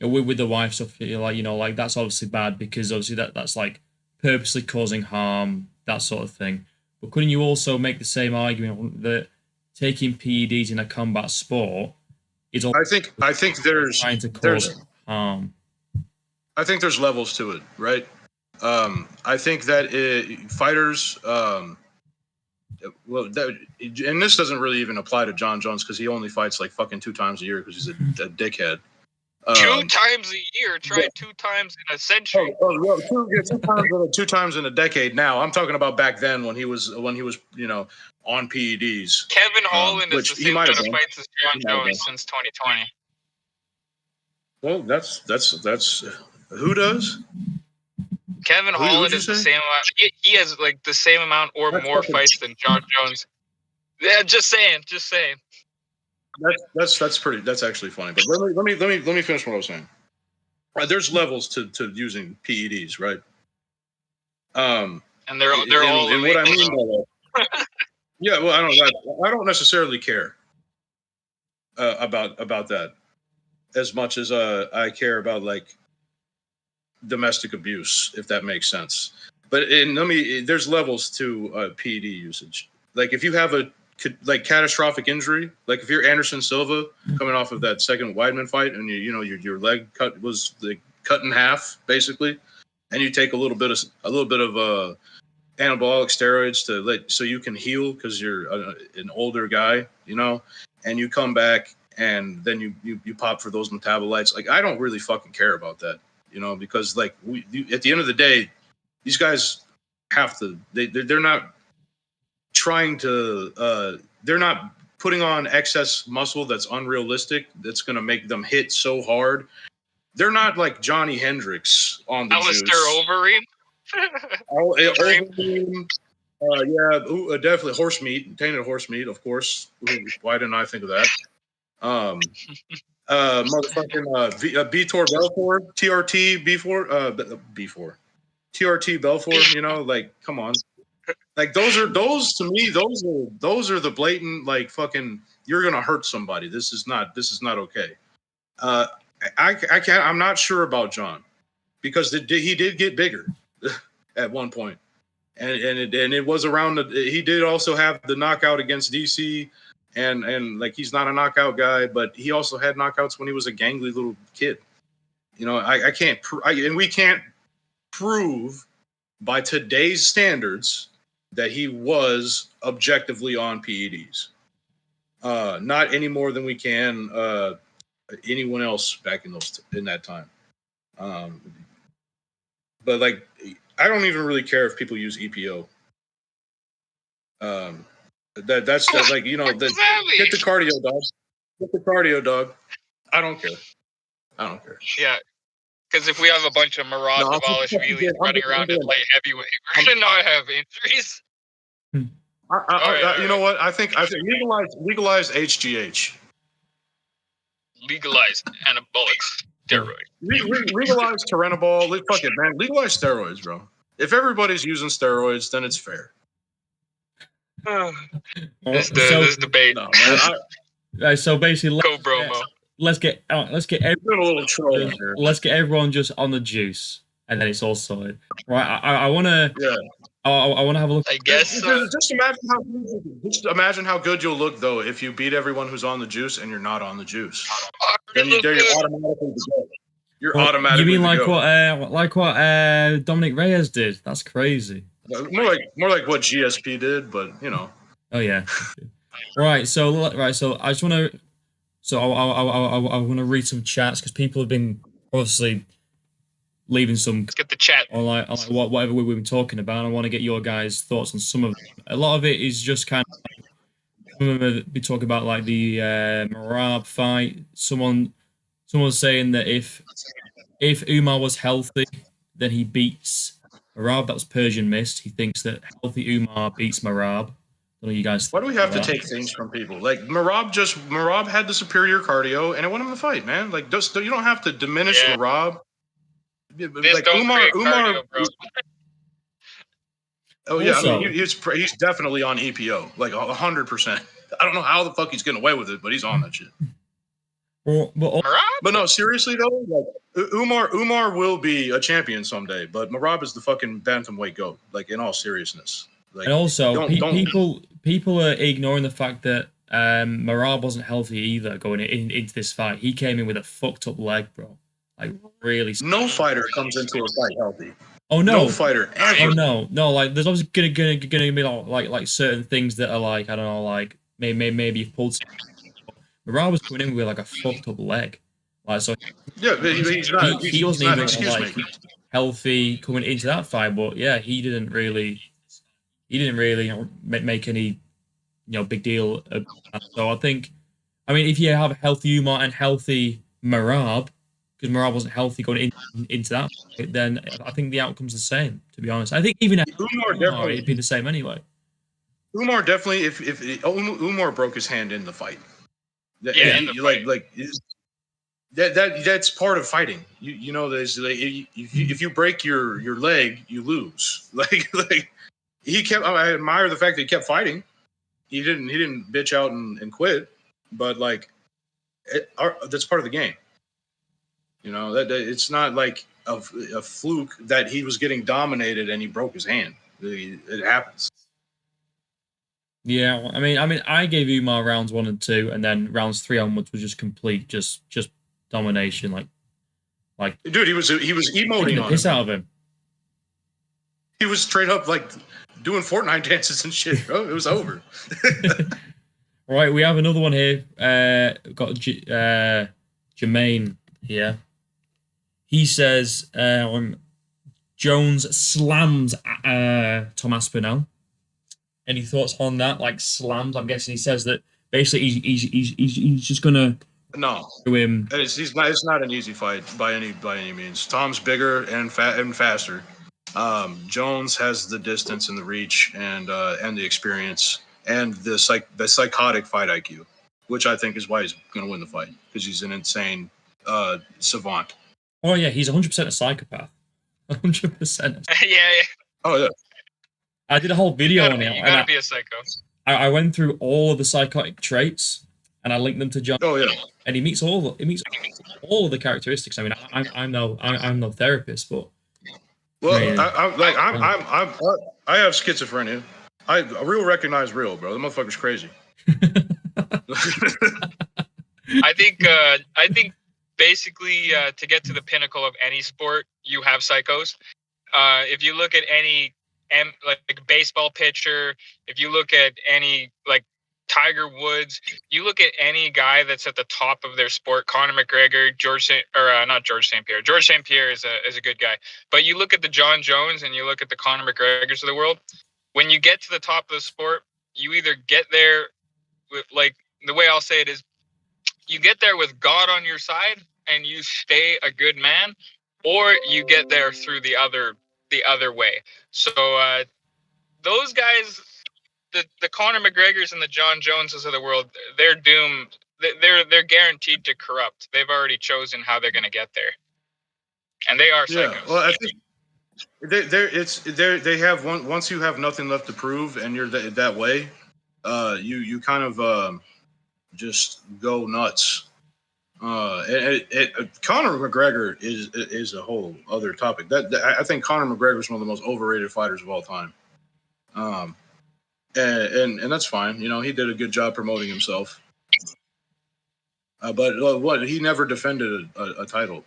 with the wife stuff, like that's obviously bad because obviously that's like purposely causing harm, that sort of thing. But couldn't you also make the same argument that taking PEDs in a combat sport is also I think there's trying to cause harm? I think there's levels to it, right? I think that fighters, and this doesn't really even apply to John Jones because he only fights like fucking 2 times a year because he's a dickhead. 2 times a year? Try 2 times in a century. Two times in a decade. Now I'm talking about back then when he was on PEDs. Kevin Holland is the same amount of fights as John Jones since 2020. Well, that's who does? Kevin Holland is the same amount. He has like the same amount or more fights than John Jones. Yeah, just saying. That's actually funny. But let me finish what I was saying. Right, there's levels to using PEDs, right? And they're all illegal. What I mean by that. Yeah, well, I don't necessarily care about that as much as I care about like domestic abuse, if that makes sense. But there's levels to PED usage. Like if you have a catastrophic injury, like if you're Anderson Silva coming off of that second Weidman fight and your leg was cut in half basically, and you take a little bit of anabolic steroids so you can heal because you're an older guy, and you come back and then you pop for those metabolites. Like I don't really fucking care about that, because like at the end of the day, these guys have to. They're not trying to. They're not putting on excess muscle that's unrealistic. That's going to make them hit so hard. They're not like Johnny Hendricks on the Alistair juice. Overeem. Yeah, definitely horse meat, tainted horse meat, of course. Why didn't I think of that? Motherfucking Vitor Belfort, TRT B4, TRT Belfort. Like, come on, like those are the blatant like fucking. You're gonna hurt somebody. This is not okay. I can't. I'm not sure about John because he did get bigger at one point. And it was around he did also have the knockout against DC, and like he's not a knockout guy, but he also had knockouts when he was a gangly little kid. I can't and we can't prove by today's standards that he was objectively on PEDs. Not any more than we can anyone else back in that time. But like I don't even really care if people use EPO. That's like get the cardio, dog. Get the cardio, dog. I don't care. Yeah, Because if we have a bunch of Marab Davalishvilis running around at light heavyweight, we're gonna not have injuries. You know what? I think legalize HGH. Legalize anabolic steroids. Legalize Tyranobol. Fuck it, man. Legalize steroids, bro. If everybody's using steroids, then it's fair. This debate. No, man, so basically, go bromo. Let's get everyone, let's get everyone just on the juice, and then it's all sorted. Right? I want to. Yeah. I want to have a look. I guess. Just imagine how good you'll look though if you beat everyone who's on the juice and you're not on the juice. Then you're automatically the goal. You're automatically. You mean like what Dominic Reyes did? That's crazy. More like what GSP did, but you know. Oh yeah. Right. So I just want to. So I want to read some chats because people have been obviously leaving some. Let's get the chat on like whatever we've been talking about. I want to get your guys' thoughts on some of it. A lot of it is just kind of. Some of them be talking about like the Marab fight. Someone saying that if Umar was healthy, then he beats Marab. That was Persian Mist. He thinks that healthy Umar beats Marab. What do you guys? Why do we have to take things from people? Like Marab had the superior cardio, and it won him the fight, man. Like, you don't have to diminish Marab. Like Umar. Cardio, Oh yeah, I mean, he's definitely on EPO, like 100%. I don't know how the fuck he's getting away with it, but he's on that shit. But no, seriously though, like Umar will be a champion someday, but Marab is the fucking bantamweight goat. Like in all seriousness. Like, and also, people are ignoring the fact that Marab wasn't healthy either going into this fight. He came in with a fucked up leg, bro. Like really. No fighter comes into a fight healthy. Oh no! No fighter ever. Oh no! Like there's obviously gonna be like certain things that are like I don't know, like maybe you've pulled. Marab was coming in with like a fucked up leg, like so. Yeah, he wasn't even like healthy coming into that fight, but yeah, he didn't really make any big deal about that. So I think, I mean, if you have a healthy Umar and healthy Marab, because Marab wasn't healthy going into that fight, then I think the outcome's the same. To be honest, I think even Umar it'd be the same anyway. Umar definitely, if Umar broke his hand in the fight, that's part of fighting. You know, there's like if you break your leg, you lose. Like he kept. I admire the fact that he kept fighting. He didn't bitch out and quit, but like that's part of the game. You know that it's not like a fluke that he was getting dominated and he broke his hand. It happens. Yeah, I mean, I gave Umar rounds 1 and 2, and then rounds 3 onwards was just complete, just domination. Like, dude, he was emoting on piss out of him. He was straight up like doing Fortnite dances and shit, bro. It was over. Right, we have another one here. Got Jermaine here. He says Jones slams Tom Aspinall. Any thoughts on that? Like slams? I'm guessing he says that basically he's just gonna do him. It's not an easy fight by any means. Tom's bigger and faster. Jones has the distance and the reach and the experience and the psychotic fight IQ, which I think is why he's going to win the fight because he's an insane savant. Oh yeah, he's 100% a psychopath. 100%. Yeah. Oh yeah. I did a whole video on it. You gotta be a psycho. I went through all of the psychotic traits and I linked them to John. Oh yeah. And he meets all of the characteristics. I mean, I'm no therapist, but. Well, I have schizophrenia. I real recognize real, bro. The motherfucker's crazy. I think basically to get to the pinnacle of any sport, you have psychos. If you look at any like baseball pitcher, if you look at any like Tiger Woods, you look at any guy that's at the top of their sport, Conor McGregor, George St. Pierre. George St. Pierre is a good guy. But you look at the John Jones and you look at the Conor McGregors of the world, when you get to the top of the sport, you either get there with, like, the way I'll say it is, you get there with God on your side and you stay a good man, or you get there through the other way. So those guys, the Conor McGregors and the John Joneses of the world, they're doomed. They're guaranteed to corrupt. They've already chosen how they're going to get there, and they are psychos. Yeah, well, I think they have once you have nothing left to prove and you're that way, you kind of just go nuts. Conor McGregor is a whole other topic. I think Conor McGregor is one of the most overrated fighters of all time. And that's fine. You know, he did a good job promoting himself. But he never defended a title,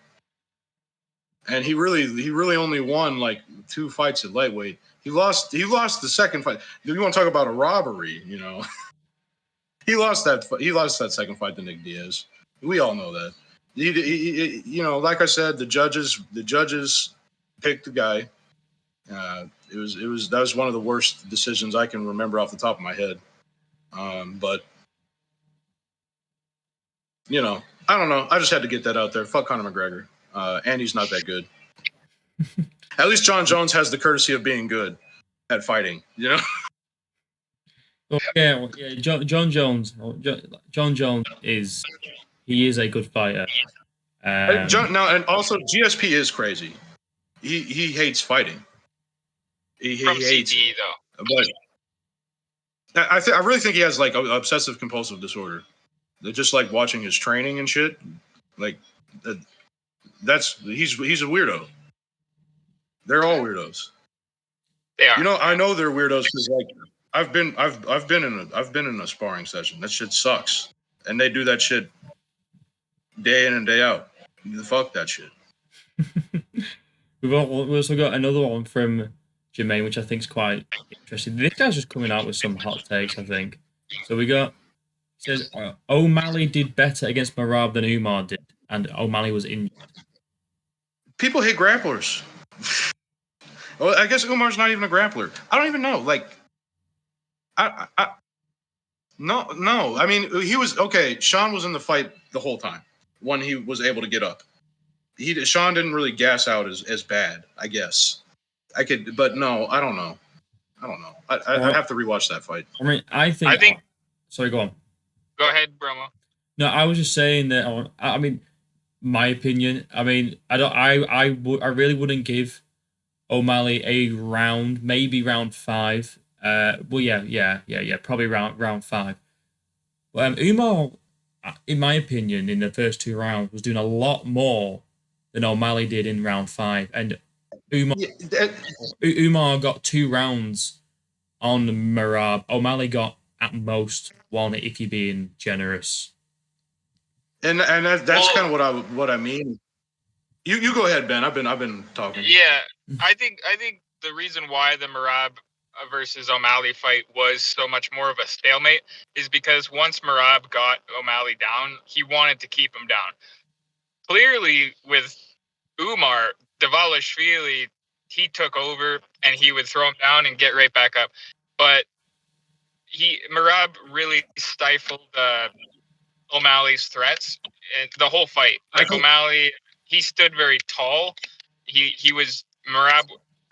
and he really only won like 2 fights at lightweight. He lost the second fight. You want to talk about a robbery? You know, he lost that second fight to Nick Diaz. We all know that. You know, like I said, the judges picked the guy. That was one of the worst decisions I can remember off the top of my head. But you know, I don't know. I just had to get that out there. Fuck Conor McGregor. And he's not that good. At least John Jones has the courtesy of being good at fighting, you know? Well, yeah. John Jones. John Jones is a good fighter. And also GSP is crazy. He hates fighting. He hates CTE though. But I really think he has like obsessive compulsive disorder. They're just like watching his training and shit. Like he's a weirdo. They're all weirdos. They are. You know, I know they're weirdos because like I've been in a sparring session. That shit sucks, and they do that shit day in and day out. Fuck that shit. We've also got another one from Jermaine, which I think is quite interesting. This guy's just coming out with some hot takes, I think. So it says O'Malley did better against Merab than Umar did, and O'Malley was injured. People hate grapplers. Well, I guess Umar's not even a grappler. I don't even know. Like, no. I mean, he was okay. Sean was in the fight the whole time when he was able to get up. Sean didn't really gas out as bad, I guess. But no, I don't know. I have to rewatch that fight. I mean, I think. Sorry, go on. Go ahead, Bromo. No, I was just saying that. I mean, my opinion. I mean, I really wouldn't give O'Malley a round, maybe round 5. Well, yeah, probably round 5. But Umar, in my opinion, in the first 2 rounds, was doing a lot more than O'Malley did in round 5, and Umar got 2 rounds on Merab. O'Malley got at most 1 if you're being generous. And that's kind of what I mean. You go ahead, Ben. I've been talking. Yeah, I think the reason why the Merab versus O'Malley fight was so much more of a stalemate is because once Merab got O'Malley down, he wanted to keep him down. Clearly, with Umar, Dvalishvili, he took over and he would throw him down and get right back up. But Merab really stifled O'Malley's threats and the whole fight. Like O'Malley, he stood very tall.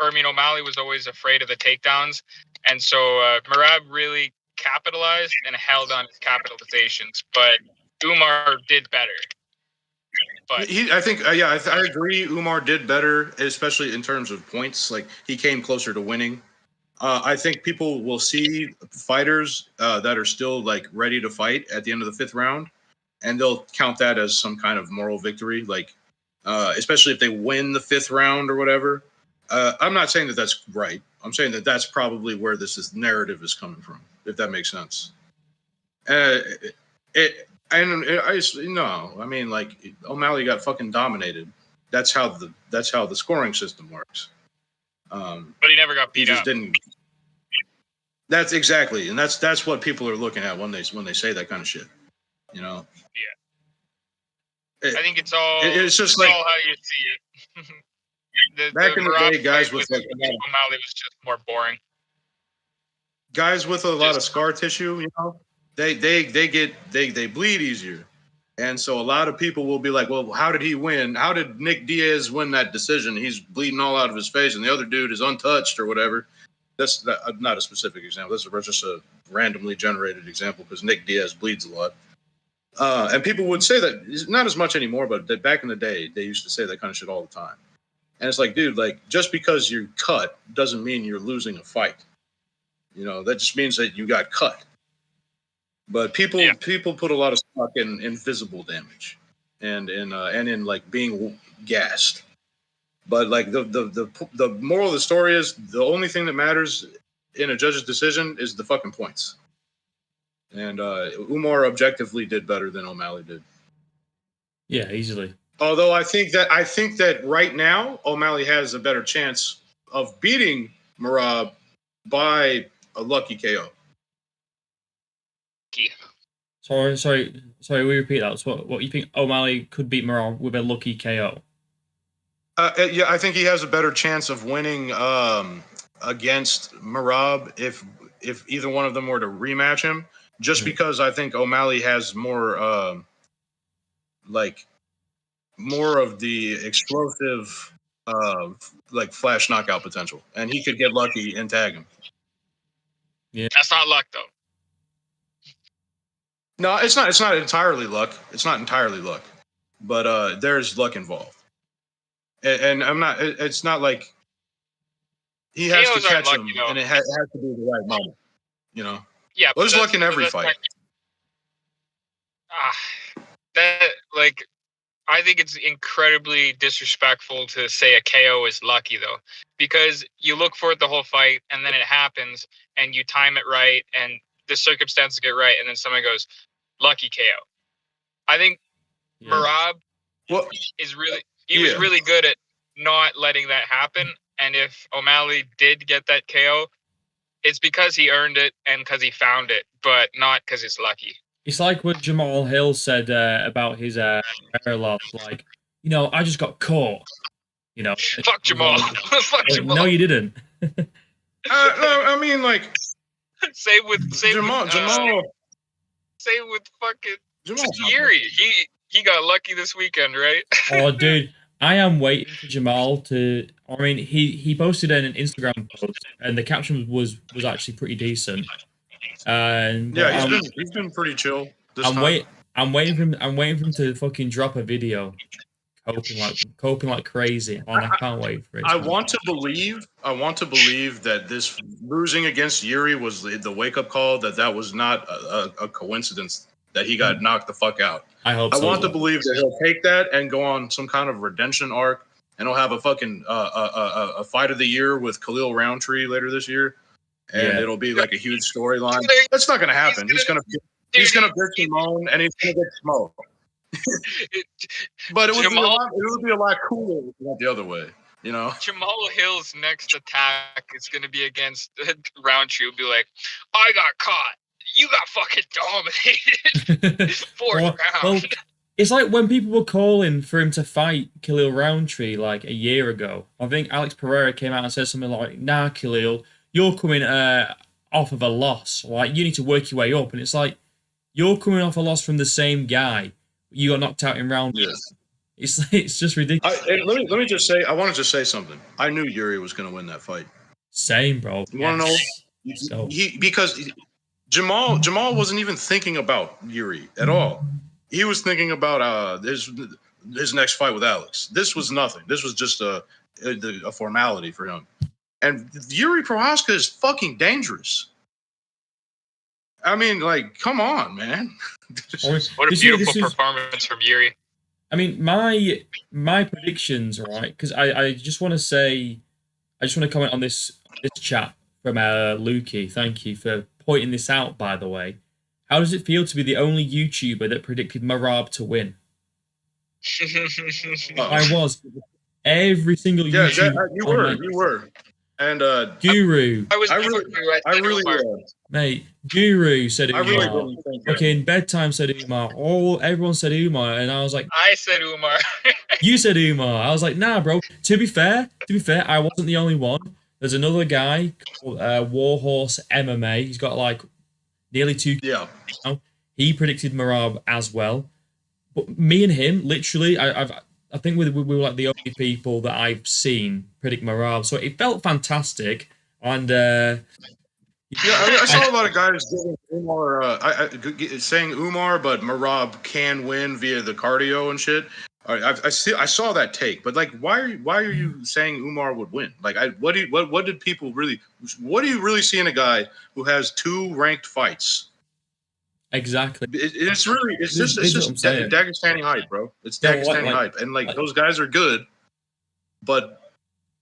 O'Malley was always afraid of the takedowns, and so Merab really capitalized and held on his capitalizations. But Umar did better. But I agree. Umar did better, especially in terms of points. Like he came closer to winning. I think people will see fighters that are still like ready to fight at the end of the 5th round, and they'll count that as some kind of moral victory. Like, especially if they win the 5th round or whatever. I'm not saying that that's right. I'm saying that that's probably where this narrative is coming from, if that makes sense. I mean, like O'Malley got fucking dominated. That's how the scoring system works. But he never got beat up. That's exactly, and that's what people are looking at when they say that kind of shit. You know. Yeah. I think it's all. It's just like all how you see it. Back in the day, guys with like O'Malley was just more boring. Guys with a lot of scar tissue, you know, they bleed easier. And so a lot of people will be like, well, how did he win? How did Nick Diaz win that decision? He's bleeding all out of his face, and the other dude is untouched or whatever. That's not a specific example. This is just a randomly generated example because Nick Diaz bleeds a lot. And people would say that, not as much anymore, but that back in the day, they used to say that kind of shit all the time. And it's like, dude, like, just because you're cut doesn't mean you're losing a fight. That just means that you got cut. But people put a lot of stock in visible damage and in like being gassed. But like the moral of the story is the only thing that matters in a judge's decision is the fucking points. And Umar objectively did better than O'Malley did. Yeah, easily. Although I think that right now O'Malley has a better chance of beating Merab by a lucky KO. Sorry. We repeat that. So what you think O'Malley could beat Merab with a lucky KO? Yeah, I think he has a better chance of winning against Merab if either one of them were to rematch him. Just because I think O'Malley has more more of the explosive like flash knockout potential, and he could get lucky and tag him. Yeah, that's not luck though. No, it's not. It's not entirely luck. It's not entirely luck, but there's luck involved. And I'm not. It's not like he has to catch him, and it has to be the right moment. Yeah, well, there's luck in every fight. I think it's incredibly disrespectful to say a KO is lucky though, because you look for it the whole fight, and then it happens, and you time it right, and the circumstances get right, and then someone goes, lucky KO. I think Merab is really was really good at not letting that happen. And if O'Malley did get that KO, it's because he earned it and because he found it, but not because it's lucky. It's like what Jamal Hill said about his hair loss. Like, I just got caught. Fuck Jamal. Fuck Jamal. No, you didn't. I mean, like, same with Jamal. Same with fucking Yuri. He got lucky this weekend, right? Oh, dude, I am waiting for Jamal to. I mean, he posted an Instagram post, and the caption was actually pretty decent. And yeah, he's been pretty chill. I'm waiting for him to fucking drop a video, coping like crazy, and I can't wait for it. I want to believe that this losing against Yuri was the wake up call. That was not a coincidence that he got knocked the fuck out. I hope. I want to believe that he'll take that and go on some kind of redemption arc, and he'll have a fucking a fight of the year with Khalil Roundtree later this year. And it'll be like a huge storyline. That's not going to happen. He's going to bitch and moan, and he's going to get smoked. But it would be a lot cooler if it went the other way, Jamal Hill's next attack is going to be against Roundtree. He'll be like, I got caught. You got fucking dominated. Fourth round. Well, it's like when people were calling for him to fight Khalil Roundtree like a year ago. I think Alex Pereira came out and said something like, nah, Khalil, you're coming off of a loss. Like, you need to work your way up. And it's like, you're coming off a loss from the same guy. You got knocked out in round. Yes. It's just ridiculous. Let me just say, I wanted to say something. I knew Yuri was going to win that fight. Same, bro. You want to know? Because Jamal wasn't even thinking about Yuri at all. He was thinking about his next fight with Alex. This was nothing. This was just a formality for him. And Yuri Prohaska is fucking dangerous. I mean, like, come on, man. What a beautiful performance from Yuri. I mean, my predictions, right? Because I just want to comment on this chat from Lukey. Thank you for pointing this out, by the way. How does it feel to be the only YouTuber that predicted Merab to win? I was. Every single YouTuber. You were. And Guru. I really was. Mate, Guru said Umar. I really didn't think that. Okay, in bedtime said Umar. Everyone said Umar, and I was like, I said Umar. You said Umar. I was like, nah, bro. To be fair, I wasn't the only one. There's another guy called Warhorse MMA. He's got like nearly 2. Yeah. Now. He predicted Merab as well. But me and him, literally, I think we were like the only people that I've seen predict Marab. So it felt fantastic. And yeah, I mean, I saw a lot of guys giving Umar, saying Umar, but Marab can win via the cardio and shit. I saw that take, but like, why are you saying Umar would win? Like, what did people really? What do you really see in a guy who has 2 ranked fights? Exactly. It's just Dagestani hype, bro. It's Yeah, Dagestani hype, and like those guys are good, but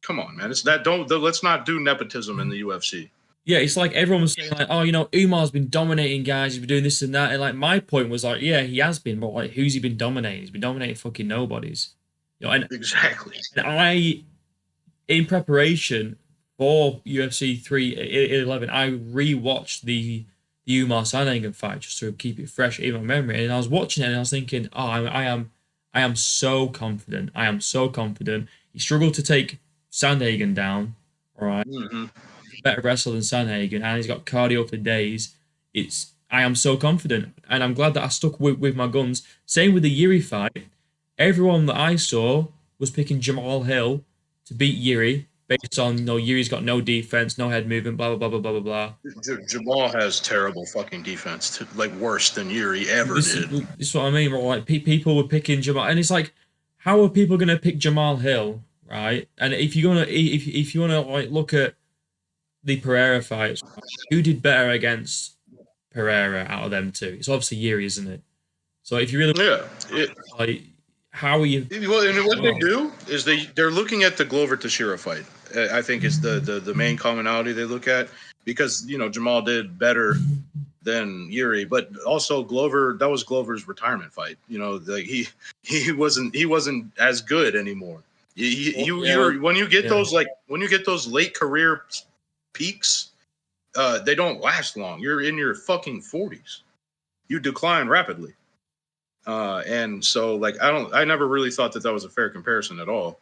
come on, man. It's that let's not do nepotism in the UFC. Yeah, it's like everyone was saying, like, oh, Umar's been dominating guys, he's been doing this and that. And like my point was like, yeah, he has been, but like who's he been dominating? He's been dominating fucking nobodies. And exactly. And in preparation for UFC 311, I rewatched the Umar Sandhagen fight just to keep it fresh in my memory. And I was watching it and I was thinking, oh, I am so confident. I am so confident. He struggled to take Sandhagen down. All right. Mm-hmm. Better wrestler than Sandhagen, and he's got cardio for days. I am so confident, and I'm glad that I stuck with my guns. Same with the Yuri fight. Everyone that I saw was picking Jamal Hill to beat Yuri based on Yuri's got no defense, no head movement, blah blah blah blah blah blah. Jamal has terrible fucking defense, like worse than Yuri ever did. This is what I mean. Like people were picking Jamal, and it's like, how are people gonna pick Jamal Hill, right? And if you wanna like look at the Pereira fights, who did better against Pereira out of them two? It's obviously Yuri, isn't it? So if you really like, how are you? Well, and what they do is they're looking at the Glover Teixeira fight. I think is the main commonality they look at, because Jamal did better than Yuri, but also Glover, that was Glover's retirement fight. He wasn't as good anymore. When you get those late career peaks, they don't last long. You're in your fucking 40s. You decline rapidly. And so like I never really thought that was a fair comparison at all.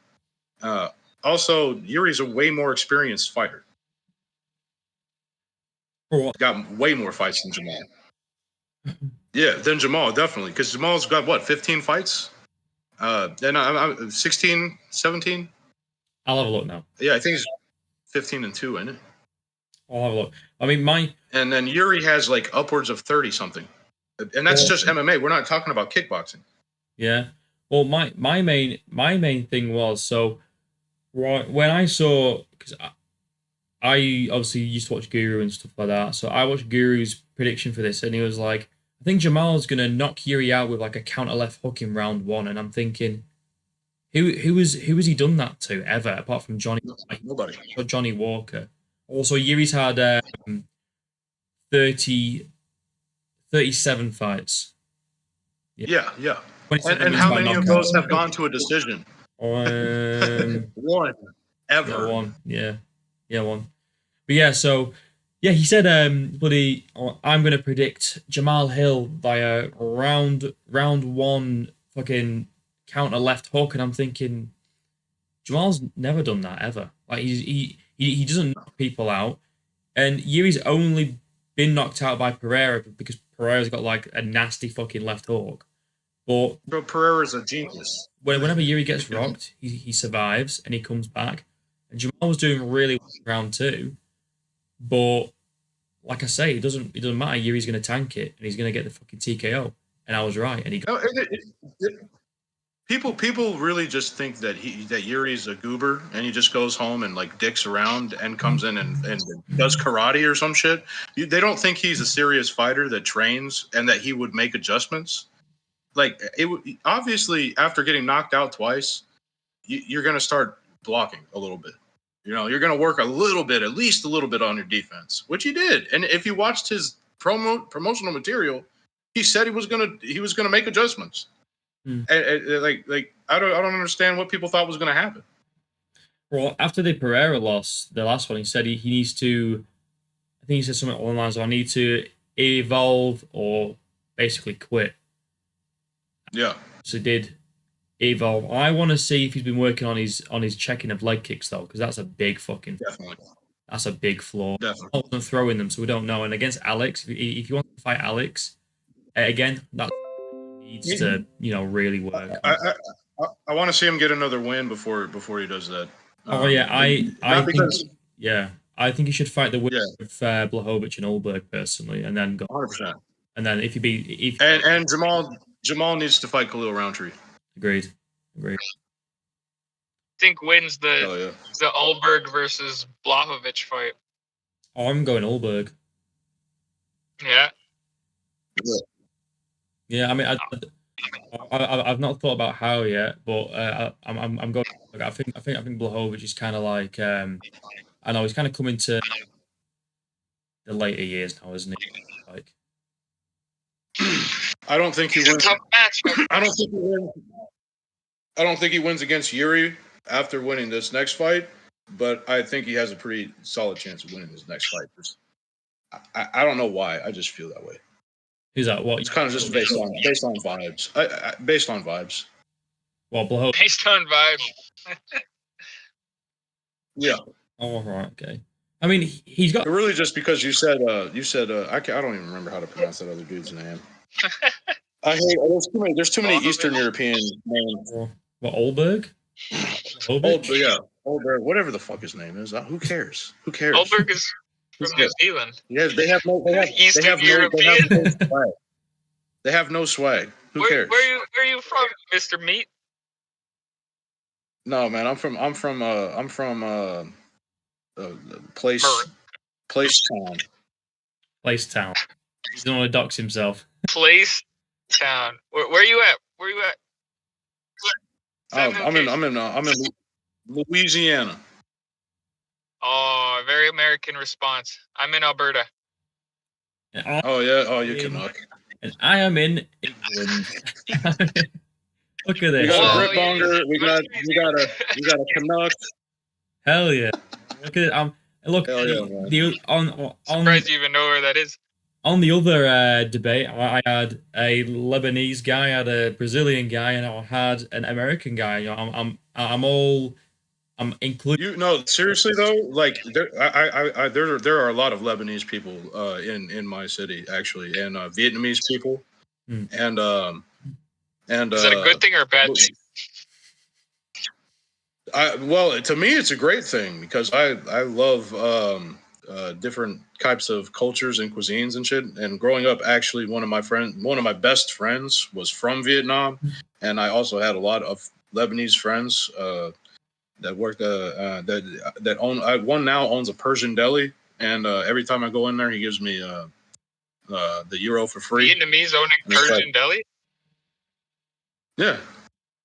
Also, Yuri's a way more experienced fighter. Got way more fights than Jamal. Yeah, than Jamal, definitely. Because Jamal's got, what, 15 fights? Then I'm 16, 17? I'll have a look now. Yeah, I think he's 15-2, isn't it? I'll have a look. I mean, and then Yuri has like upwards of 30-something. And that's just MMA. We're not talking about kickboxing. Yeah. Well, my main thing was, so when I saw, because I obviously used to watch Guru and stuff like that, so I watched Guru's prediction for this, and he was like, I think Jamal's gonna knock Yuri out with like a counter left hook in round 1, and I'm thinking, who has he done that to ever apart from Johnny? Nobody. Or Johnny Walker. Also, Yuri's had 37 fights. Yeah. And how many of those have gone to a decision? One. Ever. Yeah, one. Yeah, one. But yeah, so yeah, he said, buddy, I'm gonna predict Jamal Hill via round 1 fucking counter left hook, and I'm thinking Jamal's never done that ever. Like he doesn't knock people out, and Yuri's only been knocked out by Pereira because Pereira's got like a nasty fucking left hook. But Pereira's a genius. Whenever Yuri gets rocked, he survives and he comes back. And Jamal was doing really well in round 2, but like I say, it doesn't matter. Yuri's going to tank it and he's going to get the fucking TKO. And I was right. And he got. People really just think that Yuri's a goober and he just goes home and like dicks around and comes in and does karate or some shit. They don't think he's a serious fighter that trains and that he would make adjustments. Like obviously after getting knocked out twice, you're going to start blocking a little bit. You're going to work a little bit, at least a little bit on your defense, which he did. And if you watched his promotional material, he said he was going to make adjustments. And I don't understand what people thought was going to happen. Well, after the Pereira loss, the last one, he said he needs to. I think he said something along the lines of, "I need to evolve or basically quit." Yeah. So he did evolve. I want to see if he's been working on his checking of leg kicks though, because that's a big fucking. Definitely. That's a big flaw. Definitely. I wasn't throwing them, so we don't know. And against Alex, if you want to fight Alex, again, that's needs to, really work. I want to see him get another win before he does that. Oh yeah, I think he should fight the winner of Blachowicz and Ulberg personally, and then go 100%. And then if Jamal needs to fight Khalil Roundtree. Agreed. I think wins the Ulberg versus Blachowicz fight. Oh, I'm going Ulberg. Yeah. Yeah, I mean, I've not thought about how yet, but I'm going. I think Blachowicz is kind of like I know he's kind of coming to the later years now, isn't he? Like, I don't think he wins. Tough match. I don't think he wins against Yuri after winning this next fight, but I think he has a pretty solid chance of winning this next fight. I don't know why. I just feel that way. Who's that? What? It's kind of just based on vibes. Based on vibes. Well, Blachowicz. Based on vibes. Yeah. Oh, right. Okay. I mean, he's got really just because you said I don't even remember how to pronounce that other dude's name. I hate there's too many Eastern European names. What, Ulberg? Ulberg, whatever the fuck his name is. Who cares? Ulberg is from New Zealand. Yeah, they have no swag. They have no swag. Who cares? Where are you from, Mr. Meat? No, man, I'm from Place Town. Place Town. He doesn't want to dox himself. Place Town. Where are you at? I'm in Louisiana. Oh, very American response. I'm in Alberta. Oh yeah. Oh, you Canuck. And I am in England. Look at this. We got a Gritmonger. We got a Canuck. Hell yeah! Look at it. Look. Hell yeah, I'm surprised you even know where that is. On the other debate, I had a Lebanese guy, I had a Brazilian guy, and I had an American guy. I'm including. Seriously though, like there are a lot of Lebanese people in my city actually, and Vietnamese people, and is that a good thing or a bad thing? Well, to me, it's a great thing because I love different types of cultures and cuisines and shit. And growing up, actually, one of my best friends was from Vietnam, and I also had a lot of Lebanese friends that worked that own. One now owns a Persian deli, and every time I go in there, he gives me the euro for free. Vietnamese owning Persian deli? Yeah.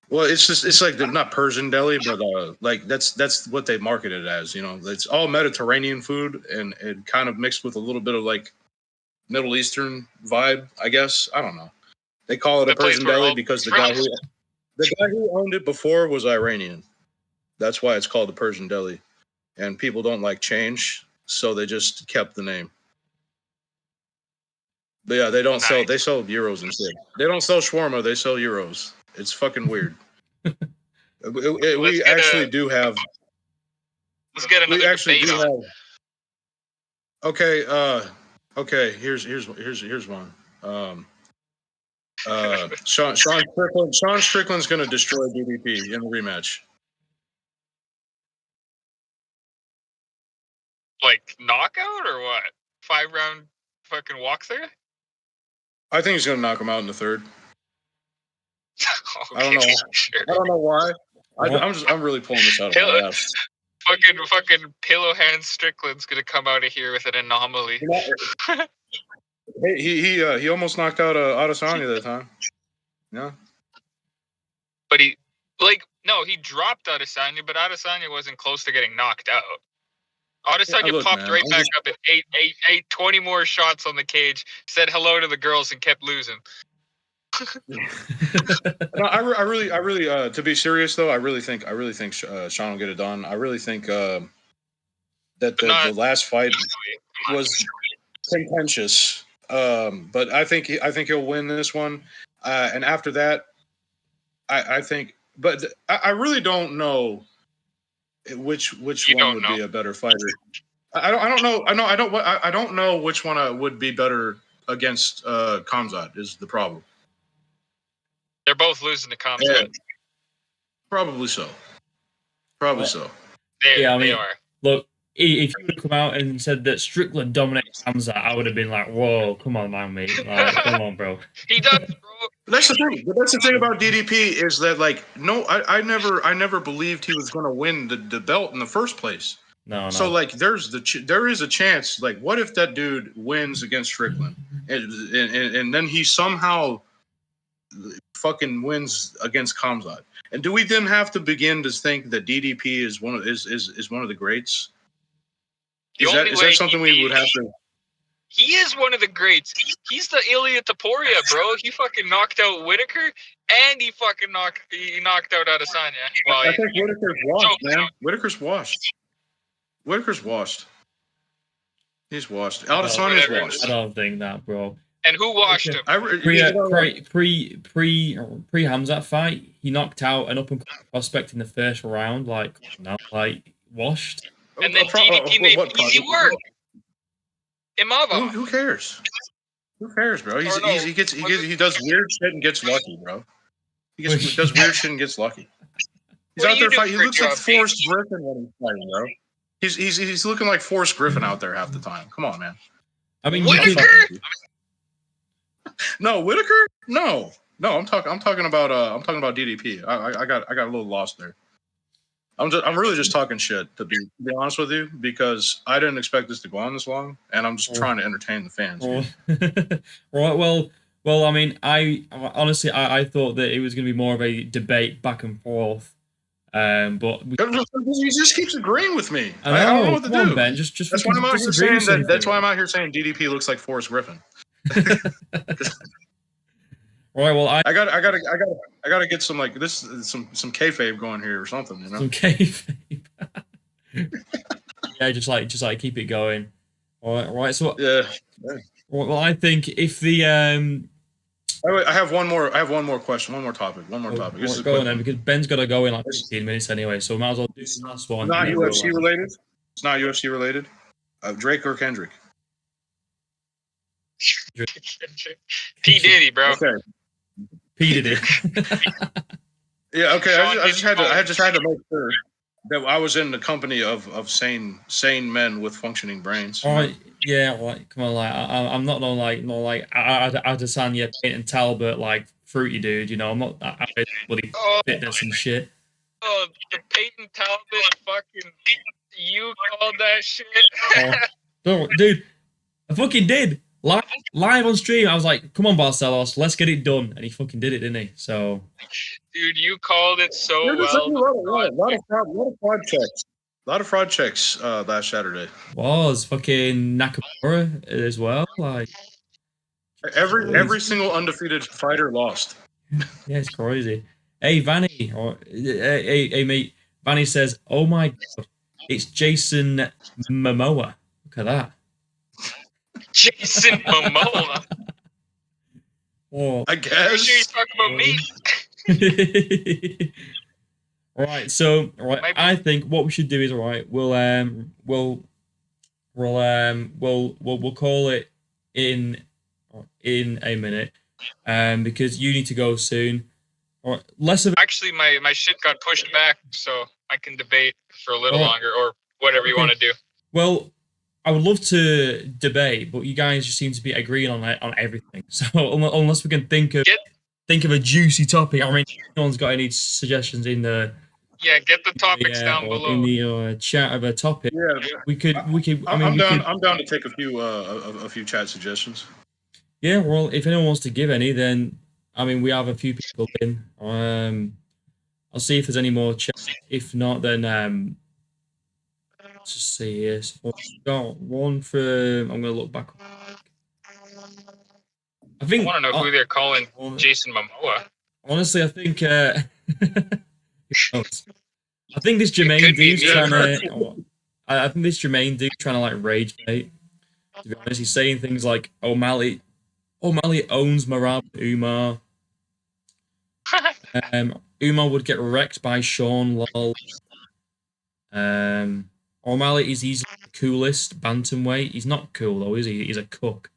Well, it's like they're not Persian deli, but like that's what they market it as. It's all Mediterranean food, and it kind of mixed with a little bit of like Middle Eastern vibe, I guess. I don't know. They call it a Persian deli because the guy who owned it before was Iranian. That's why it's called the Persian deli, and people don't like change, so they just kept the name. But yeah, they don't sell. They sell euros and shit. They don't sell shawarma. They sell euros. It's fucking weird. We actually do have. Let's get another debate on. Okay. Here's one. Sean Strickland's going to destroy DDP in the rematch. Like knockout or what? 5-round fucking walkthrough? I think he's going to knock him out in the third. Okay, I don't know. Sure. I don't know why. I'm really pulling this out of my ass. Fucking pillow hand Strickland's gonna come out of here with an anomaly. He almost knocked out Adesanya that time. Yeah. But he dropped Adesanya, but Adesanya wasn't close to getting knocked out. Adesanya popped right back up and ate 20 more shots on the cage, said hello to the girls, and kept losing. No, I really, to be serious though, I really think Sean will get it done. I really think that the last fight was contentious, but I think he'll win this one. And after that, I think, but I really don't know which one would be a better fighter. I don't know. I don't know which one would be better against Khamzat is the problem. They're both losing to Khamzat. Probably so. Probably so. They are. Look, if you would have come out and said that Strickland dominates Khamzat, I would have been like, whoa, come on, man, mate. Like, come on, bro. He does, bro. That's the thing. But that's the thing about DDP is that, like, no, I never believed he was going to win the belt in the first place. No. So, like, there is a chance. Like, what if that dude wins against Strickland, and then he somehow fucking wins against Khamzat? And do we then have to begin to think that DDP is one of the greats? Is that something we would have to? He is one of the greats. He's the Ilya Taporia, bro. He fucking knocked out Whitaker, and he fucking knocked out Adesanya. Well, I think Whitaker's washed, man. Whitaker's washed. Whitaker's washed. He's washed. Adesanya's washed. I don't think that, bro. And who washed him? Pre Hamzat fight, he knocked out an up and coming prospect in the first round, like washed. And then DDP made easy work. Imava. Who cares? Who cares, bro? He does weird shit and gets lucky, bro. He does weird shit and gets lucky. He's out there fighting. He looks like Forrest Griffin when he's fighting, bro. He's looking like Forrest Griffin out there half the time. Come on, man. I mean, Whitaker? No, Whitaker? No. I'm talking about DDP. I got a little lost there. I'm really just talking shit to be honest with you, because I didn't expect this to go on this long, and I'm just trying to entertain the fans. Right. Well. I mean, I honestly thought that it was going to be more of a debate back and forth. But he just keeps agreeing with me. I don't know what to do. Ben, just that's why I'm out here saying that. That's why I'm out here saying DDP looks like Forrest Griffin. Right. Well, I gotta get some some kayfabe going here or something. You know, some kayfabe. Yeah, just like keep it going. All right. So yeah. Well, I think if the I have one more question, one more topic. This is go on then, because Ben's got to go in like 15 minutes anyway, so we might as well do the last one. Not UFC related. It's not UFC related. Drake or Kendrick? P Diddy, bro. Okay. P Diddy. Yeah. Okay. I just had to make sure that I was in the company of sane men with functioning brains. All right. Yeah. Like, come on. Like, I'm not like Adesanya, Peyton Talbot, like fruity dude. You know, I'm not bloody fitness and shit. Oh, the Peyton Talbot fucking. You called that shit. Oh, dude, I fucking did. Live on stream, I was like, "Come on, Barcelos, let's get it done," and he fucking did it, didn't he? So, dude, you called it so well. A lot of fraud checks last Saturday. Was fucking Nakamura as well, like every single undefeated fighter lost. Yeah, it's crazy. Hey, Vanny, hey, mate. Vanny says, "Oh my god, it's Jason Momoa. Look at that." Jason Momoa. Oh, I guess. Are you talking about me? Right. So, right. I think what we should do is we'll call it in a minute, because you need to go soon. Or less of actually, my shit got pushed back, so I can debate for a little longer, or whatever you want to do. Well, I would love to debate, but you guys just seem to be agreeing on everything. So unless we can think of a juicy topic, I mean, if anyone's got any suggestions in the get the topics down below in the chat of a topic. Yeah, we could. I'm down to take a few chat suggestions. Yeah, well, if anyone wants to give any, then I mean, we have a few people in. I'll see if there's any more chats. If not, then let's just see. Yes, got one from. I'm gonna look back. I want to know who they're calling Jason Momoa. Honestly, I think. I think this Jermaine dude's trying to. I think this Jermaine dude's trying to like rage bait. To be honest, he's saying things like O'Malley owns Marab Umar. Umar would get wrecked by Sean lol. O'Malley is easily the coolest bantamweight. He's not cool though, is he? He's a cook.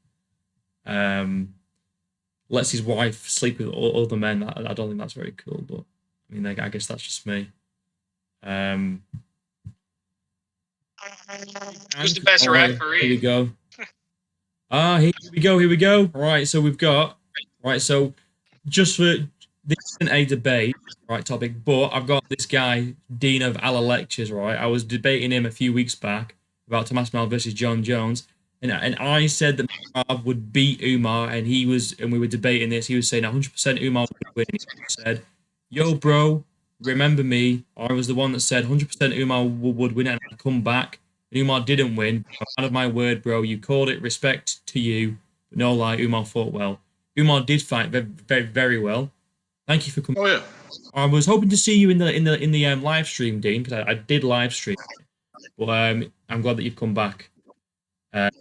lets his wife sleep with other men. I don't think that's very cool, but I mean, I guess that's just me. Who's the best referee? Here we go. Here we go. Here we go. Right, so we've got So just for this isn't a debate, right? Topic, but I've got this guy, Dean of Allah Lectures. Right, I was debating him a few weeks back about Tomas Mal versus John Jones, and I said that Marv would beat Umar, and we were debating this. He was saying 100% Umar would win. He said, "Yo, bro, remember me? I was the one that said 100% Umar would win, and I'd come back." Umar didn't win. Out of my word, bro. You called it. Respect to you. But no lie, Umar fought well. Umar did fight very, very, very well. Thank you for coming. Oh yeah. I was hoping to see you in the live stream, Dean, because I did live stream. But I'm glad that you've come back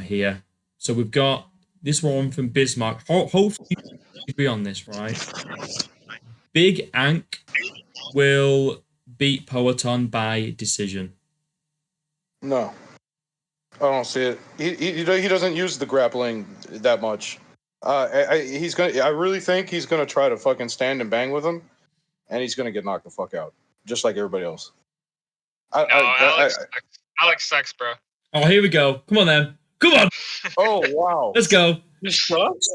here. So we've got this one from Bismarck. Hopefully you agree on this, right? Big Ank will beat Poeton by decision. No, I don't see it. He doesn't use the grappling that much. I really think he's gonna try to fucking stand and bang with him, and he's gonna get knocked the fuck out, just like everybody else. Alex sucks, bro. Oh, here we go. Come on, then. Come on. Oh wow. Let's go. He sucks.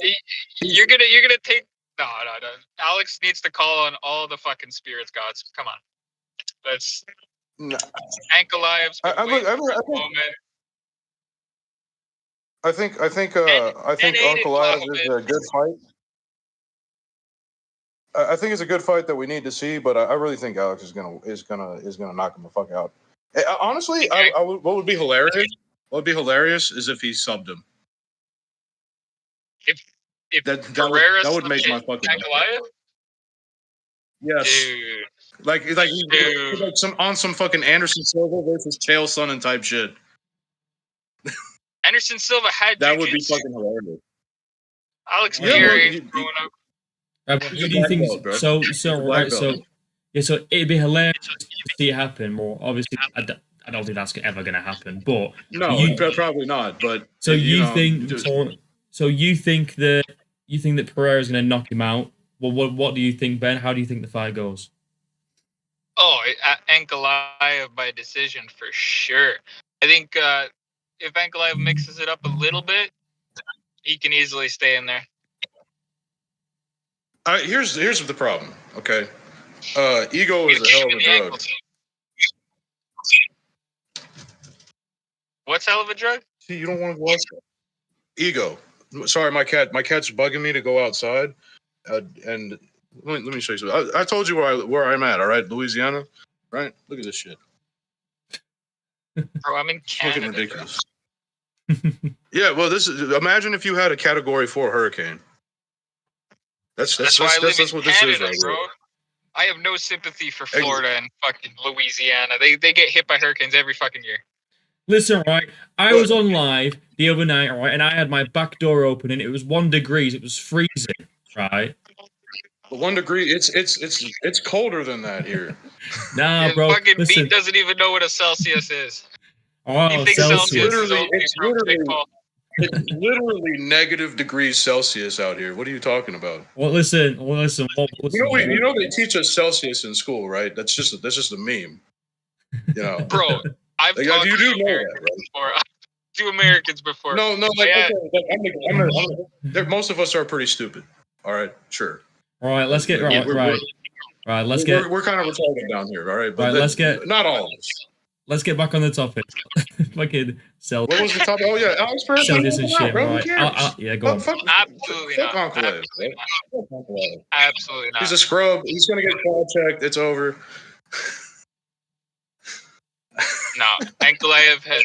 You're gonna take. No. Alex needs to call on all the fucking spirits gods. Come on. That's. No. Ankalaev's. I think Ankalaev is a good fight. I think it's a good fight that we need to see, but I really think Alex is gonna knock him the fuck out. Honestly, what would be hilarious? What would be hilarious is if he subbed him. If that would make my fucking. Ankalaev? Yes. Dude. Like some fucking Anderson Silva versus Chael Sonnen type shit. Anderson Silva had that would be fucking hilarious. Alex Perry growing up. What do you think? So it'd be hilarious to see it happen. Well, obviously, I don't think that's ever going to happen. But no, probably not. But so you think that Pereira's going to knock him out? Well, what do you think, Ben? How do you think the fight goes? Oh, Ankalaev by decision for sure. I think if Ankalaev mixes it up a little bit, he can easily stay in there. Here's the problem. Okay, ego is a hell of a drug. What's hell of a drug? See, you don't want to go outside. Ego. Sorry, my cat's bugging me to go outside, and let me show you something. I told you where I'm at. All right, Louisiana. Right. Look at this shit. Bro, I'm in Canada. Looking ridiculous. Yeah, well, imagine if you had a Category 4 hurricane. That's what this is, right, bro. I have no sympathy for Florida and fucking Louisiana. They get hit by hurricanes every fucking year. Listen, right, I was on live the other night, right, and I had my back door open, and it was 1 degree. It was freezing, right? 1 degree. It's colder than that here. Nah, bro. Fucking listen. Pete doesn't even know what a Celsius is. Oh, he thinks Celsius is it's literally negative degrees Celsius out here. What are you talking about? Well, listen. You know they teach us Celsius in school, right? That's just a meme. You know, bro. I've talked to Americans before. To Americans before. No. Most of us are pretty stupid. All right, sure. All right, let's get right. We're kind of retarded down here. All right, but not all of us. Let's get back on the topic. Fucking sell. What was the topic? Oh yeah, Alex Perez. Sell this and shit, bro. right? Yeah, go on. Absolutely not. Absolutely not. He's a scrub. He's gonna get call checked. It's over. No, Ankalaev has.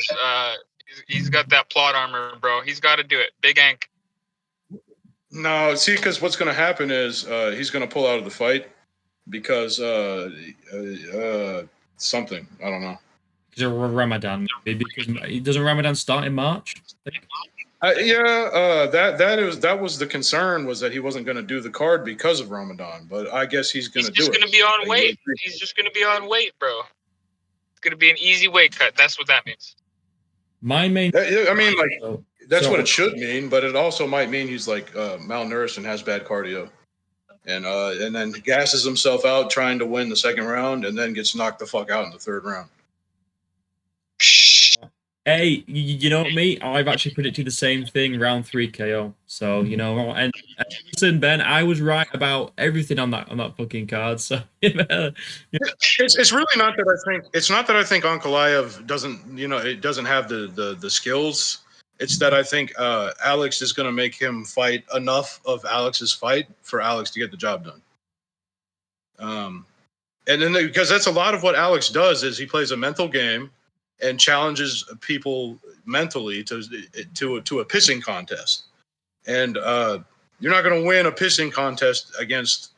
He's got that plot armor, bro. He's got to do it. Big Ank. No, see, because what's going to happen is he's going to pull out of the fight because something. I don't know. Because of Ramadan, maybe. Because doesn't Ramadan start in March? That was the concern, was that he wasn't going to do the card because of Ramadan, but I guess he's going to do it. He's just going to be on weight. He's just going to be on weight, bro. It's going to be an easy weight cut. That's what that means. My main. I mean, like, That's what it should mean, but it also might mean he's like malnourished and has bad cardio, and then gasses himself out trying to win the second round, and then gets knocked the fuck out in the third round. Hey, you know me? I've actually predicted the same thing, round 3 KO. So and listen, Ben, I was right about everything on that fucking card. So it's really not that I think Ankalaev doesn't have the skills. It's that I think Alex is going to make him fight enough of Alex's fight for Alex to get the job done. And then because that's a lot of what Alex does is he plays a mental game and challenges people mentally to a pissing contest. And you're not going to win a pissing contest against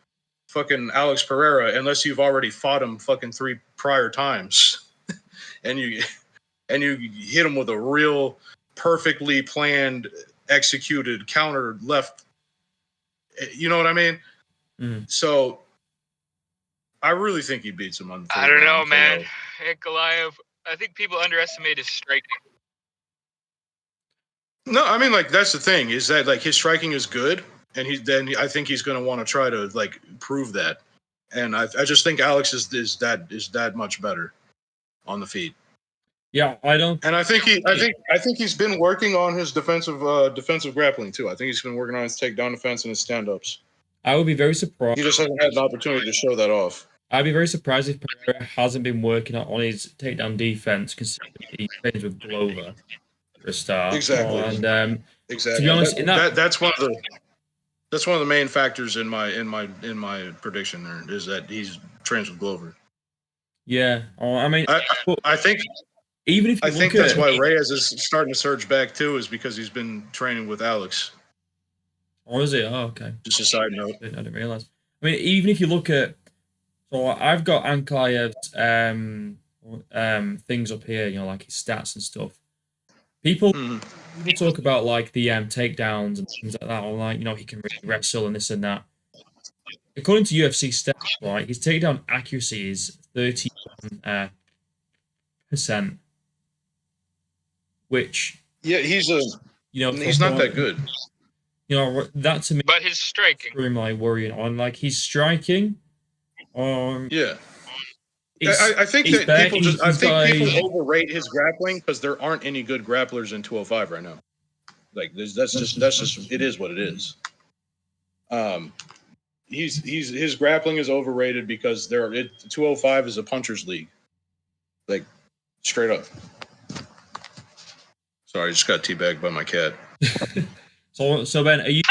fucking Alex Pereira unless you've already fought him fucking 3 prior times, and you hit him with a real perfectly planned, executed counter left. You know what I mean? So I really think he beats him on the I don't know, man. Ankalaev, I think people underestimate his striking. No, I mean, like, that's the thing, is that like his striking is good, and I think he's going to want to try to like prove that. And I just think Alex is that much better on the feet. Yeah, I don't. And I think he's been working on his defensive grappling too. I think he's been working on his takedown defense and his stand-ups. I would be very surprised. He just hasn't had an opportunity to show that off. I'd be very surprised if Pereira hasn't been working on his takedown defense, considering he trains with Glover for a start. Exactly. And exactly. To be honest, that's one of the main factors in my prediction. There is that he's trains with Glover. Yeah. I mean, I think. Even if I think that's why Reyes is starting to surge back too, is because he's been training with Alex. Oh, is it? Oh, okay. Just a side note. I didn't realize. I mean, even if you look at, so I've got Ankalaev's things up here, like his stats and stuff. People talk about like the takedowns and things like that, or like he can really wrestle and this and that. According to UFC stats, like his takedown accuracy is 31%. Which he's not that good. That to me. But his striking. Really like worrying on like his striking. Yeah. I think people overrate his grappling because there aren't any good grapplers in 205 right now. Like that's just it is what it is. His grappling is overrated because 205 is a puncher's league. Like straight up. Sorry, I just got teabagged by my cat. So Ben, are you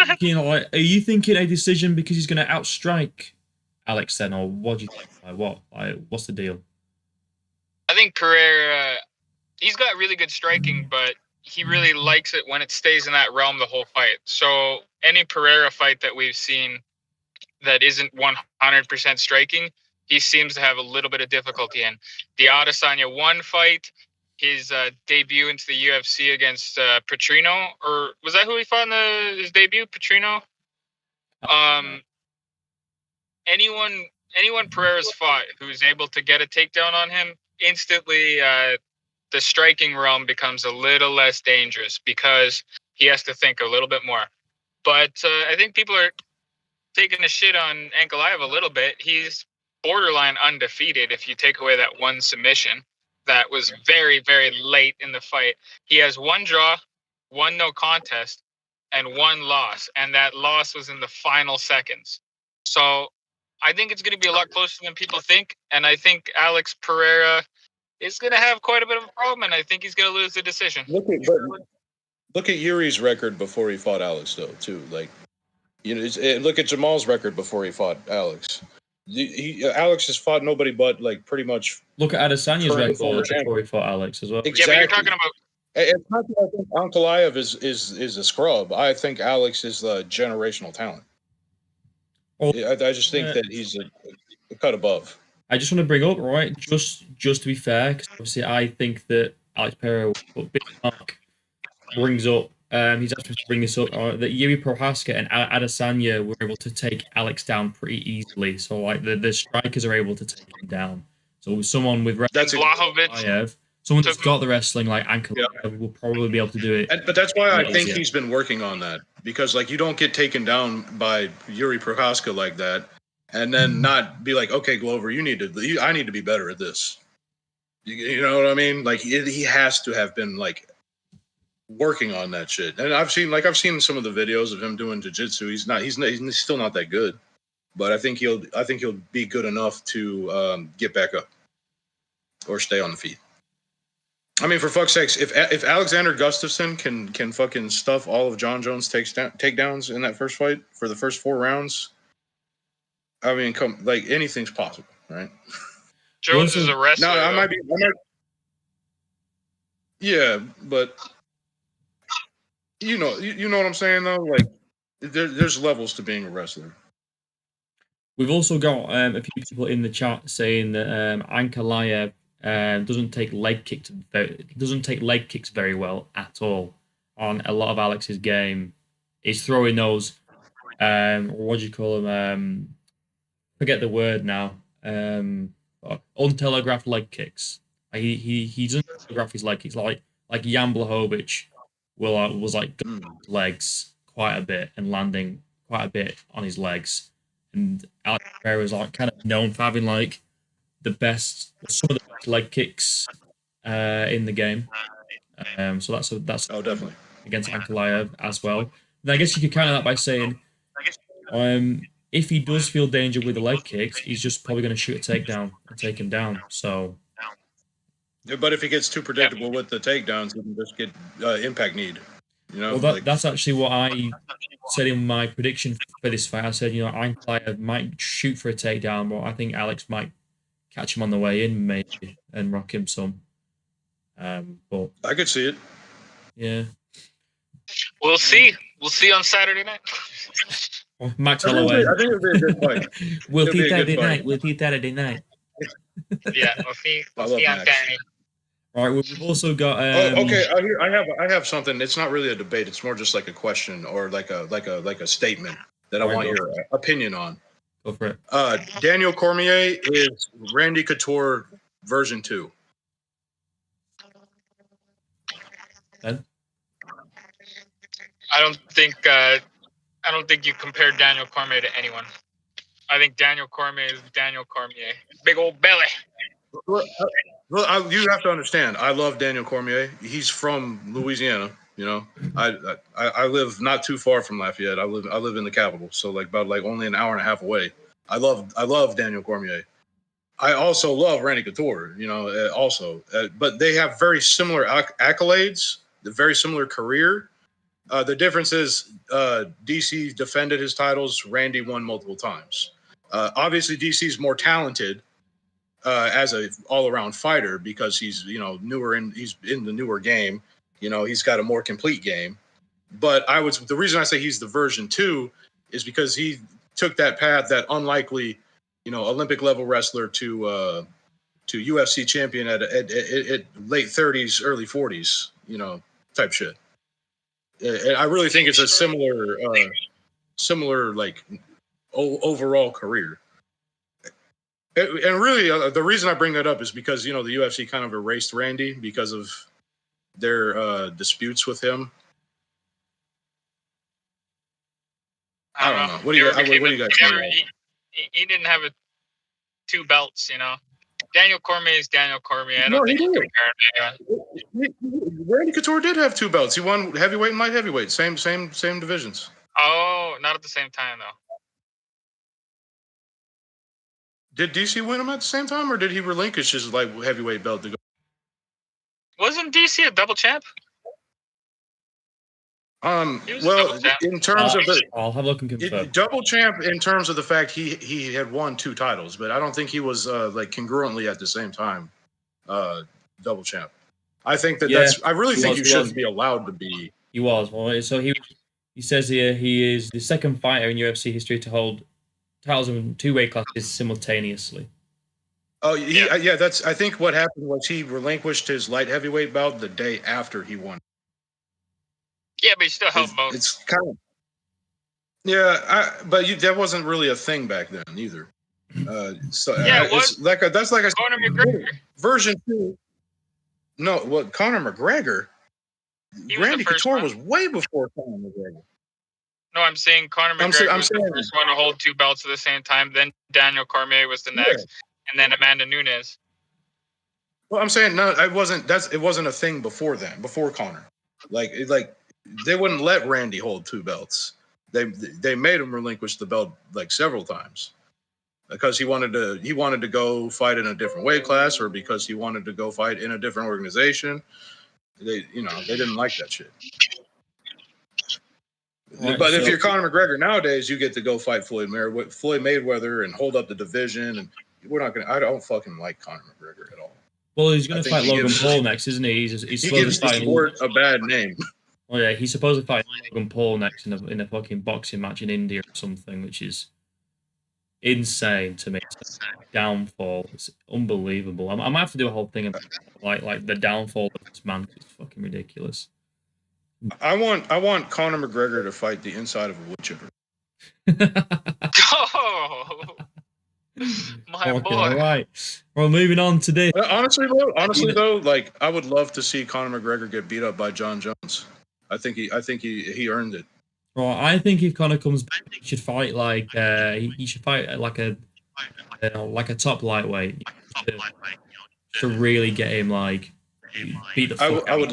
thinking a decision because he's going to outstrike Alex then, or what do you think? What's the deal? I think Pereira, he's got really good striking, but he really likes it when it stays in that realm the whole fight. So any Pereira fight that we've seen that isn't 100% striking, he seems to have a little bit of difficulty in. The Adesanya 1 fight, his debut into the UFC against Petrino, or was that who he fought in his debut? Petrino? Anyone Pereira's fought who's able to get a takedown on him, instantly the striking realm becomes a little less dangerous because he has to think a little bit more. But I think people are taking a shit on Ankalaev a little bit. He's borderline undefeated if you take away that 1 submission that was very, very late in the fight. He has 1 draw, 1 no contest, and 1 loss. And that loss was in the final seconds. So I think it's going to be a lot closer than people think. And I think Alex Pereira is going to have quite a bit of a problem. And I think he's going to lose the decision. Look at Yuri's record before he fought Alex, though, too. Like, look at Jamal's record before he fought Alex. Alex has fought nobody but like pretty much. Look at Adesanya's record before he fought Alex as well. Exactly. Yeah, but you're talking about. It's not that I think Ankalaev is a scrub. I think Alex is a generational talent. I just think that he's a cut above. I just want to bring up, right, just to be fair, because obviously I think that Alex Pereira, Big Mark brings up, he's asked me to bring this up, that Yuri Prohaska and Adesanya were able to take Alex down pretty easily. So like the strikers are able to take him down. So someone with Blachowicz. someone that's got the wrestling like Ankalaev will probably be able to do it. But that's why I think he's been working on that, because like you don't get taken down by Yuri Prohaska like that, and then not be like, okay, Glover, I need to be better at this. You know what I mean? Like he has to have been like working on that shit. And I've seen some of the videos of him doing jiu-jitsu. He's still not that good, but I think he'll be good enough to get back up or stay on the feet. I mean, for fuck's sakes, if Alexander Gustafsson can fucking stuff all of John Jones' takedowns in that first fight for the first 4 rounds, I mean, anything's possible, right? Jones is a wrestler. No, I might be. Yeah, but you know what I'm saying though. Like, there's levels to being a wrestler. We've also got a few people in the chat saying that Ankalaev doesn't take leg kicks very well at all on a lot of Alex's game. He's throwing those what do you call them? Forget the word now. Untelegraphed leg kicks. He doesn't telegraph his leg kicks like Jan Blachowicz was like legs quite a bit and landing quite a bit on his legs, and Alex Pereira was like kind of known for having like some of the best leg kicks in the game. So that's definitely against Ankalaev as well. And I guess you could counter that by saying, if he does feel danger with the leg kicks, he's just probably going to shoot a takedown and take him down. So, but if he gets too predictable with the takedowns, he can just get impact need. You know, well, that's actually what I said in my prediction for this fight. I said, Ankalaev might shoot for a takedown, but I think Alex might catch him on the way in, maybe, and rock him some. But I could see it. Yeah. We'll see. We'll see on Saturday night. Max Holloway. I think it'll be a good fight. We'll see Saturday night. Yeah, we'll see on Saturday. All right, we've also got. Okay, I have something. It's not really a debate. It's more just like a question or like a statement that I want your opinion on. Go for it. Daniel Cormier is Randy Couture version 2. Ben? I don't think you compare Daniel Cormier to anyone. I think Daniel Cormier is Daniel Cormier. Big old belly. Well, you have to understand. I love Daniel Cormier. He's from Louisiana. You know, I live not too far from Lafayette. I live in the capital, so about only an hour and a half away. I love Daniel Cormier. I also love Randy Couture. You know, but they have very similar accolades, the very similar career. The difference is DC defended his titles. Randy won multiple times. Obviously, DC's more talented as a all-around fighter because he's he's in the newer game. You know, he's got a more complete game. But the reason I say he's the version 2 is because he took that path, that unlikely, Olympic level wrestler to UFC champion at late 30s, early 40s, type shit. And I really think it's a similar overall career. And really, the reason I bring that up is because the UFC kind of erased Randy because of their disputes with him. I don't know. What do you guys think? He didn't have 2 belts, Daniel Cormier is Daniel Cormier. I don't think you compare him. Randy Couture did have 2 belts. He won heavyweight and light heavyweight, same divisions. Oh, not at the same time though. Did DC win him at the same time, or did he relinquish his heavyweight belt to go? Wasn't DC a double champ? Well, in terms of I'll have a look and confirm. Double champ in terms of the fact he had won 2 titles, but I don't think he was congruently at the same time double champ. I think that's. I really think you shouldn't be allowed to be. He was. Well, so he says here he is the second fighter in UFC history to hold titles in 2 weight classes simultaneously. Oh yeah, that's. I think what happened was he relinquished his light heavyweight belt the day after he won. Yeah, but he still held both. It's kind of. Yeah, but that wasn't really a thing back then either. It was. That's like a McGregor. version 2. No, what Conor McGregor? Randy Couture was way before Conor McGregor. No, I'm saying Conor McGregor was the first one to hold 2 belts at the same time. Then Daniel Cormier was the next, and then Amanda Nunes. Well, I'm saying no, it wasn't a thing before then, before Conor. Like they wouldn't let Randy hold 2 belts. They made him relinquish the belt like several times because he wanted to go fight in a different weight class, or because he wanted to go fight in a different organization. They didn't like that shit. Right, but if you're Conor McGregor nowadays, you get to go fight Floyd Mayweather and hold up the division. And I don't fucking like Conor McGregor at all. Well, he's going to fight Logan Paul next, isn't he? He's he gives the sport a bad name. Oh yeah, he's supposed to fight Logan Paul next in a fucking boxing match in India or something, which is insane to me. It's a downfall. It's unbelievable. I might have to do a whole thing about like the downfall of this man. It's fucking ridiculous. I want Conor McGregor to fight the inside of a wood chipper. Oh, my boy! All right. Well, moving on to this. Honestly though, like I would love to see Conor McGregor get beat up by John Jones. I think he earned it. Well, I think if Conor comes back, he should fight he should fight like a top lightweight to really get him beat the fuck out.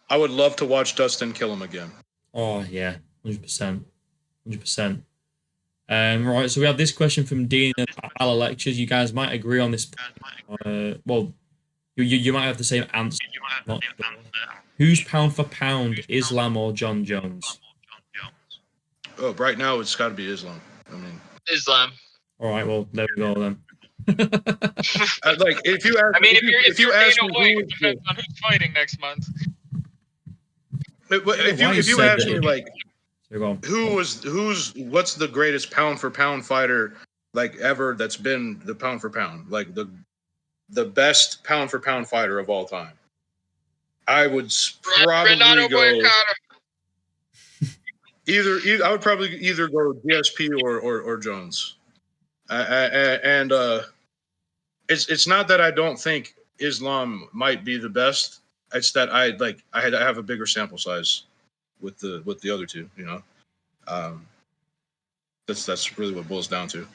I would love to watch Dustin kill him again. Oh yeah, 100%. Right, so we have this question from Dean at Ala Lectures. You guys might agree on this. Well, you might have the same answer. Who's pound for pound, Islam or John Jones? Oh, right now it's got to be Islam. I mean, Islam. All right, well there we go then. Like if you ask, if you ask me, it depends on who's fighting next month. If you ask me like, what's the greatest pound for pound fighter like ever that's been the pound for pound, like the best pound for pound fighter of all time, I would probably go I would probably either go GSP or Jones. And it's not that I don't think Islam might be the best. It's that I have a bigger sample size with the other two. You know, that's really what it boils down to.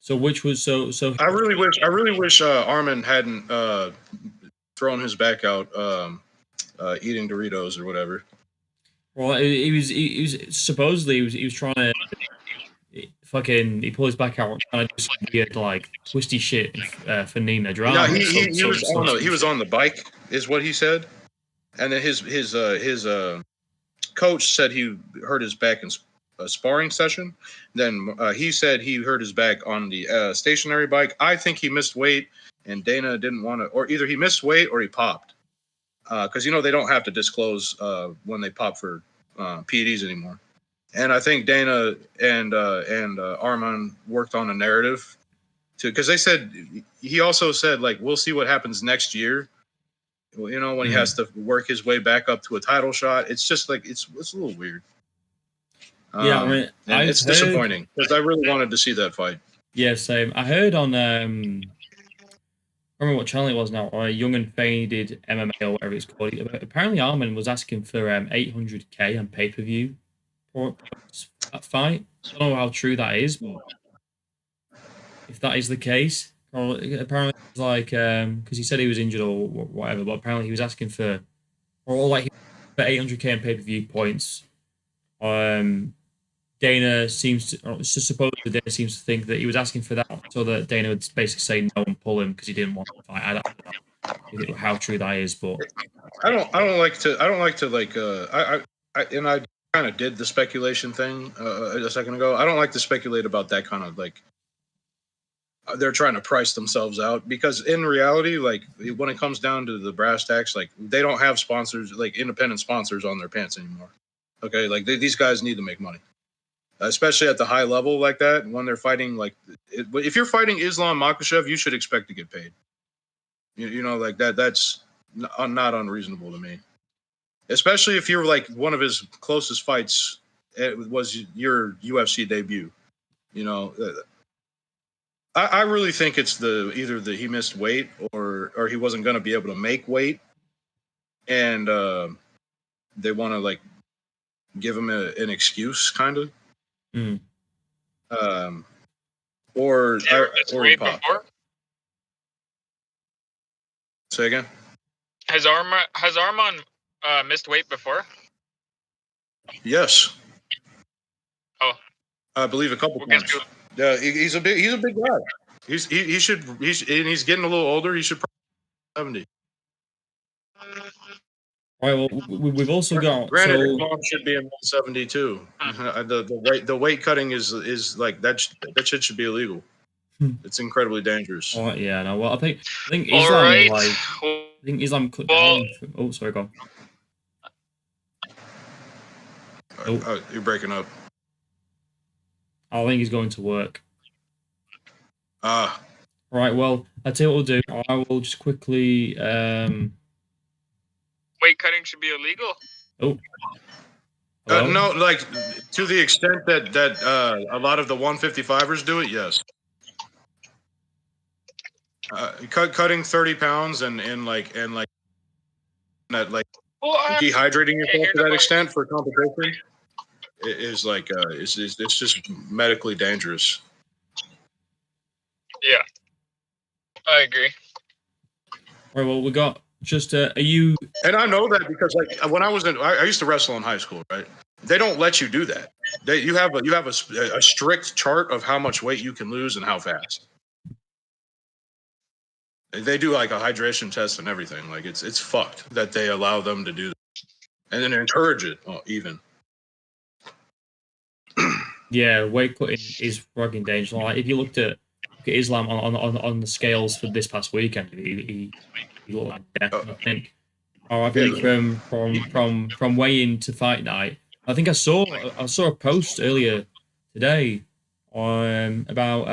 So which was so? I really wish Armin hadn't thrown his back out eating Doritos or whatever. Well, he was supposedly he was trying to he pulled his back out trying to do some weird twisty shit for Nina drama. Yeah, he was on the bike, is what he said, and then his coach said he hurt his back in a sparring session. Then he said he hurt his back on the stationary bike. I think he missed weight, and Dana didn't want to, or either he missed weight or he popped, because they don't have to disclose when they pop for PEDs anymore. And I think Dana and Arman worked on a narrative because he also said we'll see what happens next year. When he has to work his way back up to a title shot. It's just it's a little weird. Yeah, it's disappointing because I really wanted to see that fight. Yeah, same. I heard on I don't remember what channel it was now, or Young and Faded MMA or whatever it's called. Apparently, Arman was asking for $800K on pay-per-view for that fight. I don't know how true that is, but if that is the case, apparently it's because he said he was injured or whatever, but apparently he was asking for for $800K on pay-per-view points. Dana seems to think that he was asking for that so that Dana would basically say no and pull him because he didn't want to fight. I don't know how true that is, but I kind of did the speculation thing a second ago. I don't like to speculate about that kind of they're trying to price themselves out, because in reality, when it comes down to the brass tacks, they don't have sponsors, independent sponsors on their pants anymore. Okay, these guys need to make money, especially at the high level like that. When they're fighting, if you're fighting Islam Makhachev, you should expect to get paid. That's not unreasonable to me. Especially if you're one of his closest fights, it was your UFC debut. I really think it's either he missed weight or he wasn't going to be able to make weight, and they want to like give him an excuse, kind of. Mm. Or he popped. Before? Say again. Has Arman missed weight before? Yes. Oh, I believe a couple times. Yeah, he's a big guy. He's getting a little older. He should probably 70. All right. Well, we've also got. Granted, So his mom should be in 172. The weight cutting is like that. That shit should be illegal. It's incredibly dangerous. oh yeah, no. Well, I think Islam right. I think Islam cut down. Oh, sorry, go on. You're breaking up. I think he's going to work. Ah. Right. Well, I tell you what we'll do. I will just quickly. Weight cutting should be illegal. Oh. No, like to the extent that a lot of the 155ers do it, yes. Cutting 30 pounds and that dehydrating yourself to that extent for competition is like it's just medically dangerous. Yeah, I agree. All right. Well, we got just. Are you? And I know that because like when I used to wrestle in high school, right? They don't let you do that. You have a strict chart of how much weight you can lose and how fast. They do like a hydration test and everything. Like it's fucked that they allow them to do that and then encourage it even. Yeah, weight cutting is fucking dangerous. Like if you looked at Islam on the scales for this past weekend, he looked like death. I think. Or I think from weigh-in to fight night. I think I saw a post earlier today about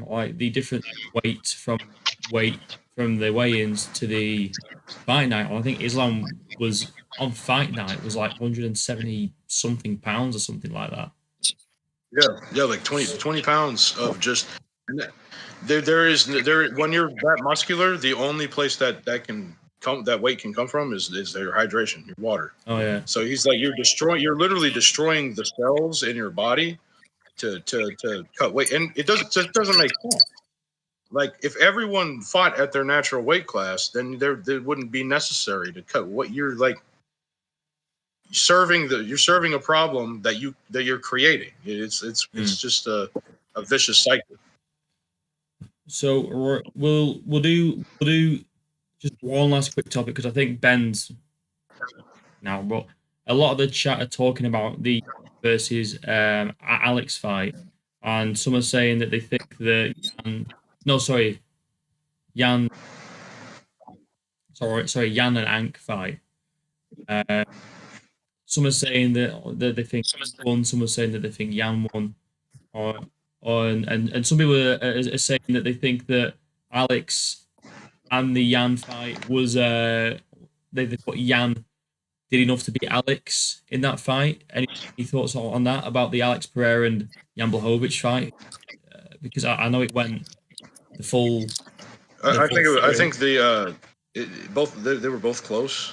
like the different weight from the weigh-ins to the fight night. I think Islam was on fight night was like 170 something pounds or something like that. Yeah, like 20 pounds of just. There when you're that muscular, the only place that weight can come from is their hydration, your water. Oh yeah. So he's like you're literally destroying the cells in your body to cut weight, and it just doesn't make sense. Like if everyone fought at their natural weight class, then there wouldn't be necessary to cut. What you're like you're serving a problem that you're creating. It's just a vicious cycle. So we'll do just one last quick topic because I think Ben's now, but a lot of the chat are talking about the versus Alex fight, and some are saying that they think that Jan and Ank fight. Some are saying that they think won. Some are saying that they think Jan won. And some people are saying that they think that Alex and the Jan fight was they thought Jan did enough to beat Alex in that fight. Any thoughts on that about the Alex Pereira and Jan Blachowicz fight? Because I know it went the full. I think they were both close.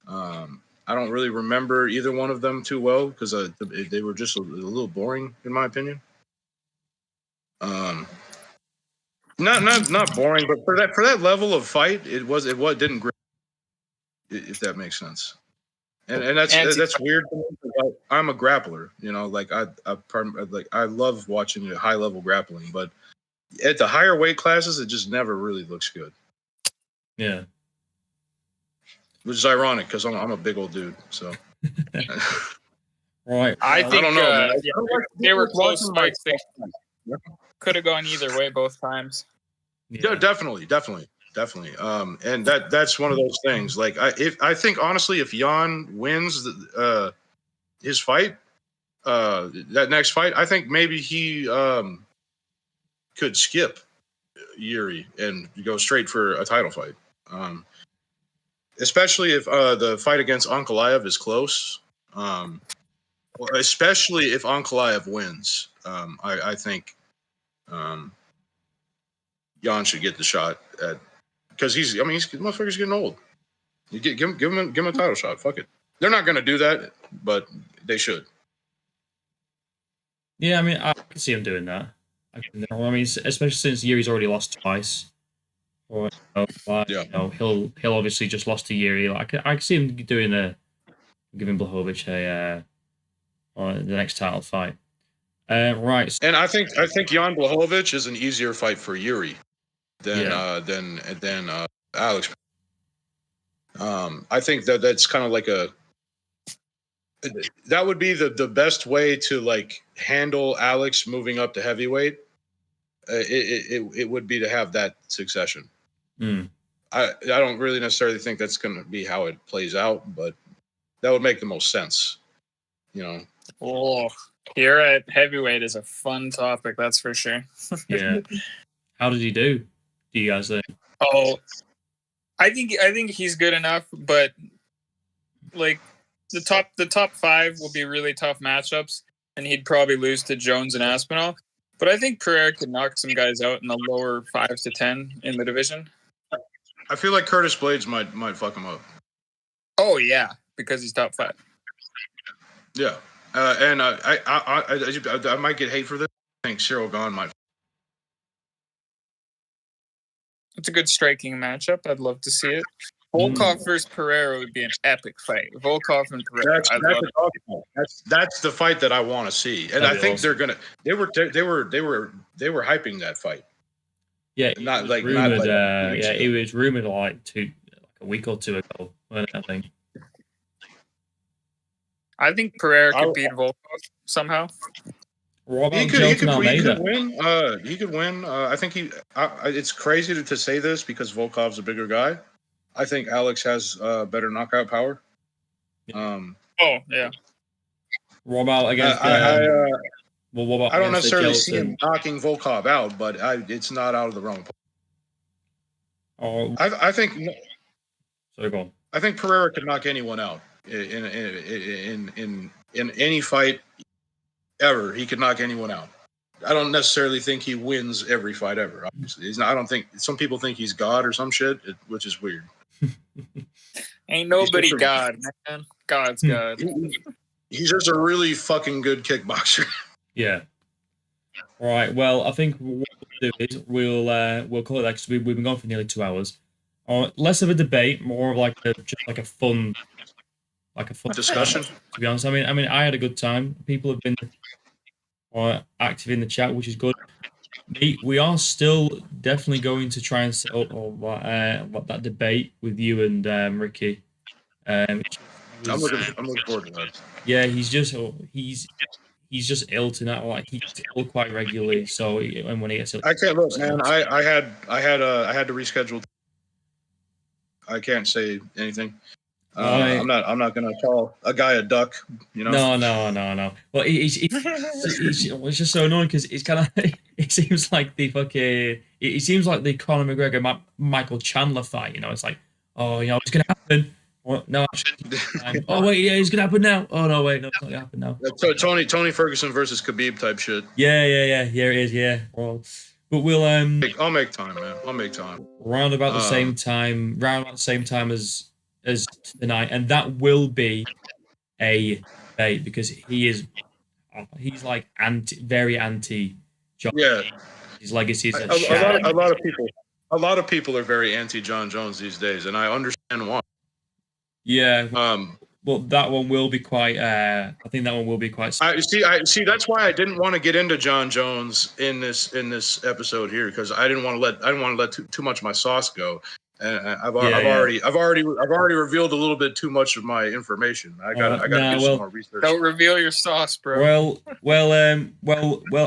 I don't really remember either one of them too well because they were just a little boring in my opinion. Not boring, but for that level of fight, it didn't grip, if that makes sense. And that's weird to me because I'm a grappler, like I love watching high level grappling, but at the higher weight classes, it just never really looks good. Yeah, which is ironic because I'm a big old dude, so. Right. I don't know. They were close fights. They Yeah. could have gone either way both times. Yeah, definitely. And that's one of those things. Like I think honestly, if Jan wins his fight, that next fight, I think maybe he could skip Yuri and go straight for a title fight. Especially if the fight against Ankalaev is close. Especially if Ankalaev wins, I think Jan should get the shot at, because he's motherfucker's getting old. You give him a title shot. Fuck it. They're not going to do that, but they should. Yeah, I mean, I can see him doing that. I mean, especially since Yuri's already lost twice. Or, he'll obviously just lost to Yuri. Like, I can see him giving Blachowicz the next title fight. Right. And I think Jan Blachowicz is an easier fight for Yuri than Alex. I think that's kind of like that would be the best way to like handle Alex moving up to heavyweight. It would be to have that succession. I don't really necessarily think that's going to be how it plays out, but that would make the most sense. Oh, here at heavyweight is a fun topic, that's for sure. Yeah. How did he do? Do you guys think? Oh, I think he's good enough, but like the top 5 will be really tough matchups, and he'd probably lose to Jones and Aspinall. But I think Pereira could knock some guys out in the lower 5 to 10 in the division. I feel like Curtis Blades might fuck him up. Oh yeah, because he's top 5. Yeah, and I might get hate for this. I think Cyril Gahn might. It's a good striking matchup. I'd love to see it. Volkov versus Pereira would be an epic fight. Volkov and Pereira. That's the fight that I want to see, and I think they're gonna. They were hyping that fight. Yeah, not rumored. not it was rumored like a week or two ago. I think. I think Pereira could beat Volkov somehow. He could win. He could win. I think it's crazy to say this because Volkov's a bigger guy. I think Alex has better knockout power. Oh yeah. What about against? What about I don't necessarily see him knocking Volkov out, but it's not out of the realm. Oh, I think. Sorry, go on. I think Pereira could knock anyone out in any fight ever. He could knock anyone out. I don't necessarily think he wins every fight ever. Obviously, he's not. I don't think some people think he's God or some shit, which is weird. Ain't nobody God, man. God's God. He's just a really fucking good kickboxer. Yeah. All right. Well, I think what we'll do is we'll call it that because we've been gone for nearly 2 hours. Less of a debate, more of just a fun discussion. To be honest, I mean, I had a good time. People have been active in the chat, which is good. We are still definitely going to try and set up that debate with you and Ricky. I'm looking forward to that. Yeah, he's just ill tonight. Like he's ill quite regularly. So and when he gets ill, I can't look, man. I had to reschedule. I can't say anything. I'm not gonna call a guy a duck. No. Well, it's just so annoying because it's kind of it seems like the Conor McGregor Michael Chandler fight. It's like, it's gonna happen. Well, no, actually, oh wait, yeah, it's gonna happen now. Oh no, wait, no, it's not gonna happen now. So Tony Ferguson versus Khabib type shit. Yeah, it is. Yeah, well, but we'll I'll make time, man. I'll make time. Round about the same time as tonight, and that will be a debate because he's like very anti John. Yeah, his legacy is a lot of people are very anti John Jones these days, and I understand why. Yeah. Well, that one will be quite. I think that one will be quite. I see. That's why I didn't want to get into John Jones in this episode here because I didn't want to let too much of my sauce go. And I've already revealed a little bit too much of my information. I gotta do some more research. Don't reveal your sauce, bro. Well.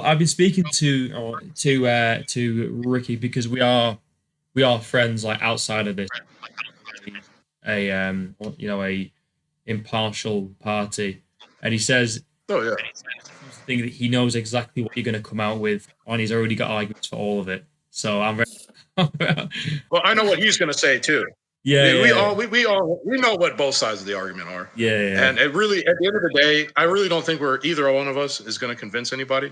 I've been speaking to Ricky because we are friends like outside of this. A impartial party, and he says, "Oh yeah," thing that he knows exactly what you're going to come out with, and he's already got arguments for all of it. So I'm ready. Well, I know what he's going to say too. Yeah, we know what both sides of the argument are. Yeah. And it really, at the end of the day, I really don't think either one of us is going to convince anybody.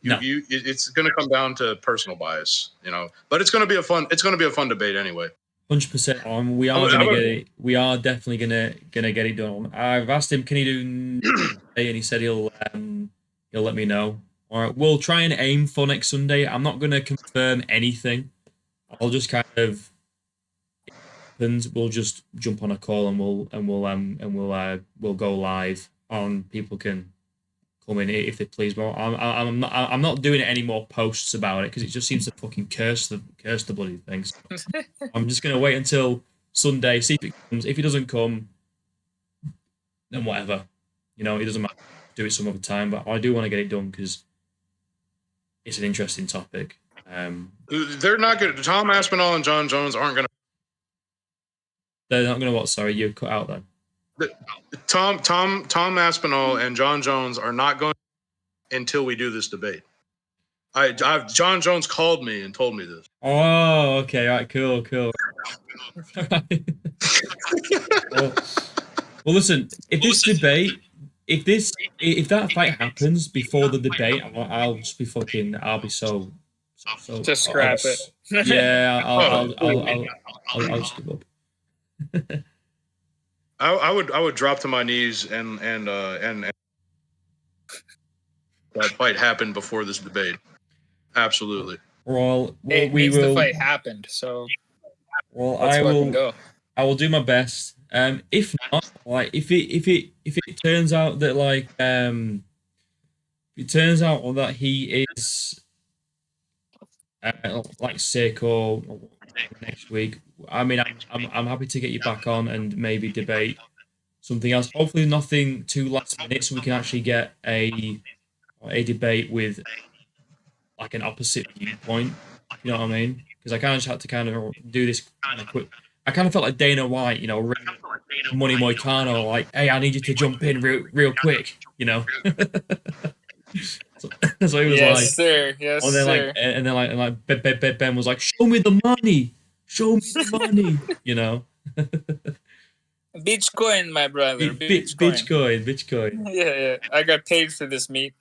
It's going to come down to personal bias, But it's going to be a fun debate anyway. 100%. We are gonna get it. We are definitely gonna get it done. I've asked him, can he do, and he said he'll let me know. All right, we'll try and aim for next Sunday. I'm not gonna confirm anything. I'll just kind of, we'll just jump on a call and we'll go live on. People can come in if they please. But I'm not doing any more posts about it because it just seems to fucking curse the bloody thing. So I'm just gonna wait until Sunday, see if it comes. If it doesn't come, then whatever. It doesn't matter. Do it some other time. But I do want to get it done because it's an interesting topic. They're not going to. Tom Aspinall and John Jones aren't going to. They're not going to what? Sorry, you cut out then. Tom Aspinall and John Jones are not going until we do this debate. John Jones called me and told me this. Oh, okay, all right, cool. Well, listen. If this debate, if that fight happens before the debate, I'll just be fucking. I'll be so just scrap it. Yeah, I'll just give up. I would drop to my knees and that fight happened before this debate. Absolutely. Well, it means the fight happened. So, I will do my best. If not, like if it turns out that that he is like sick or next week, I mean, I'm happy to get you back on and maybe debate something else. Hopefully, nothing too last minute, so we can actually get a debate with like an opposite viewpoint. You know what I mean? Because I kind of just had to kind of do this kind of quick. I kind of felt like Dana White, Money Moicano, like, hey, I need you to jump in real quick, so he was yes, like, sir. Yes, and then sir. and then Ben was like, show me the money, Bitcoin, my brother. Bitcoin. Yeah. I got paid for this meat.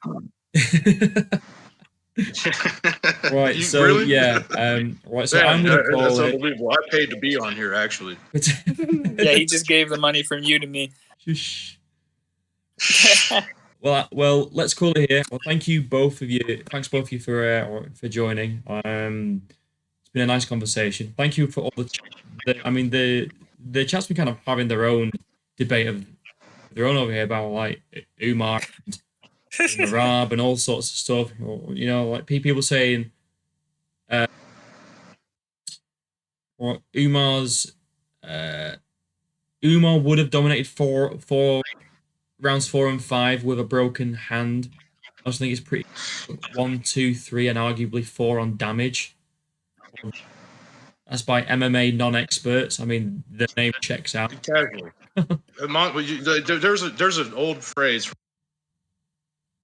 Right. So really? yeah. Right. So I'm gonna call that's it. Unbelievable. I paid to be on here, actually. Yeah, he just gave the money from you to me. Well, let's call it here. Well, thank you both of you. Thanks both of you for joining. It's been a nice conversation. Thank you for all the chat's been kind of having their own debate of their own over here about like Umar and Marab and all sorts of stuff. Like people saying, Umar would have dominated four rounds 4 and 5 with a broken hand. I also think it's pretty 1, 2, 3, and arguably 4 on damage. That's by MMA non-experts. I mean, the name checks out. Casually. There's an old phrase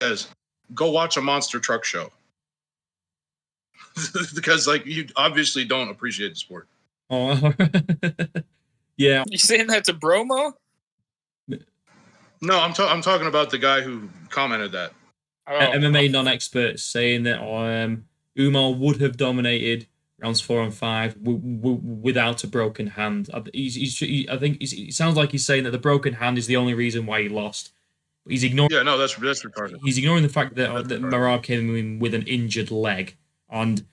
that says, "Go watch a monster truck show," because you obviously don't appreciate the sport. Oh, yeah. You saying that to Bromo? No, I'm talking about the guy who commented that. MMA non-experts saying that Umar would have dominated rounds 4 and 5 without a broken hand. I think it sounds like he's saying that the broken hand is the only reason why he lost. But he's ignoring. Yeah, no, that's retarded. He's ignoring the fact that Marab came in with an injured leg, and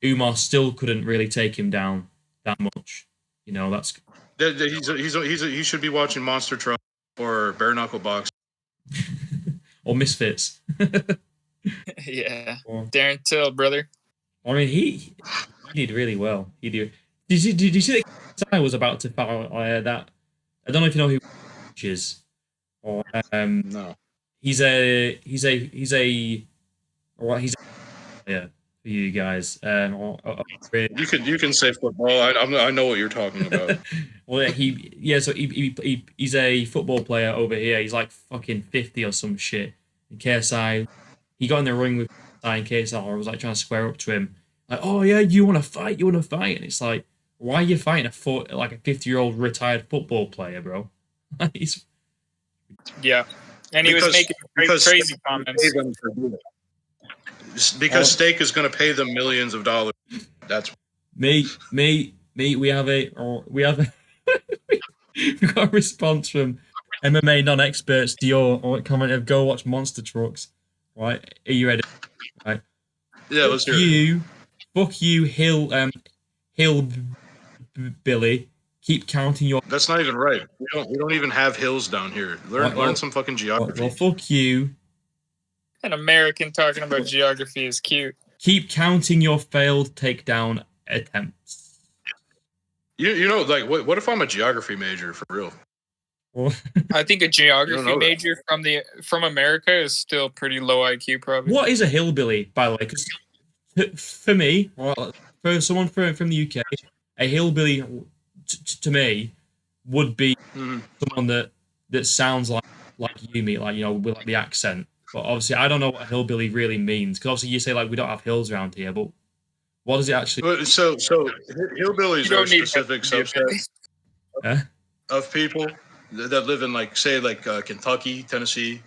Umar still couldn't really take him down that much. That's. He should be watching Monster Truck or Bare Knuckle Box or Misfits. Yeah, Darren Till, brother. I mean, he did really well. He did. Did you see that I was about to follow that? I don't know if you know who he is. Or no. He's a yeah, for you guys. You can say football. I know what you're talking about. Well, so he's a football player over here. He's like fucking 50 or some shit. In KSI, he got in the ring with KSI, and KSI was like trying to square up to him. Like, oh yeah, you want to fight? And it's like, why are you fighting a 50-year-old retired football player, bro? Yeah, and he was making crazy comments. because steak is going to pay them millions of dollars. That's me. We have a we've got a response from MMA non-experts to your comment of go watch Monster Trucks. Right? Are you ready? Right. Yeah, let's hear it. Fuck you, Hill Billy. Keep counting your. That's not even right. We don't even have hills down here. Learn some fucking geography. Well, fuck you. An American talking about geography is cute. Keep counting your failed takedown attempts. You know, like, what if I'm a geography major for real? I think a geography major from America is still pretty low IQ, probably. What is a hillbilly, by the way? 'Cause for me, for someone from the UK, a hillbilly to me would be someone that sounds like you mean, like, you know, with like the accent. But obviously, I don't know what hillbilly really means, because obviously you say like we don't have hills around here, but what does it actually? So hillbillies are a specific subset of people that live in, like, say, like Kentucky, Tennessee,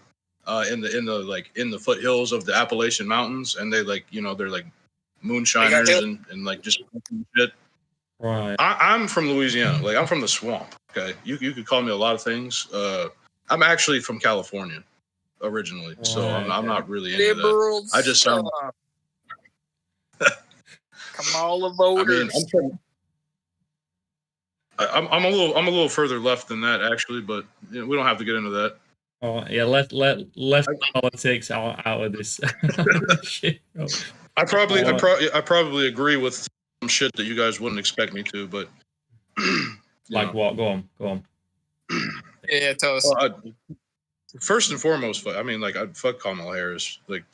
in the foothills of the Appalachian Mountains, and they, like, you know, they're like moonshiners and like just shit. Right. I'm from Louisiana. Like, I'm from the swamp. Okay, you could call me a lot of things. I'm actually from California originally, so I'm not really into that. I just sound. Come all the voters. I'm a little further left than that, actually, but you know, we don't have to get into that. Oh yeah, let politics out of this shit. Bro. I probably agree with some shit that you guys wouldn't expect me to, but like what? Go on. Yeah, tell us. Well, first and foremost, I mean, like, I'd fuck Kamala Harris. Like,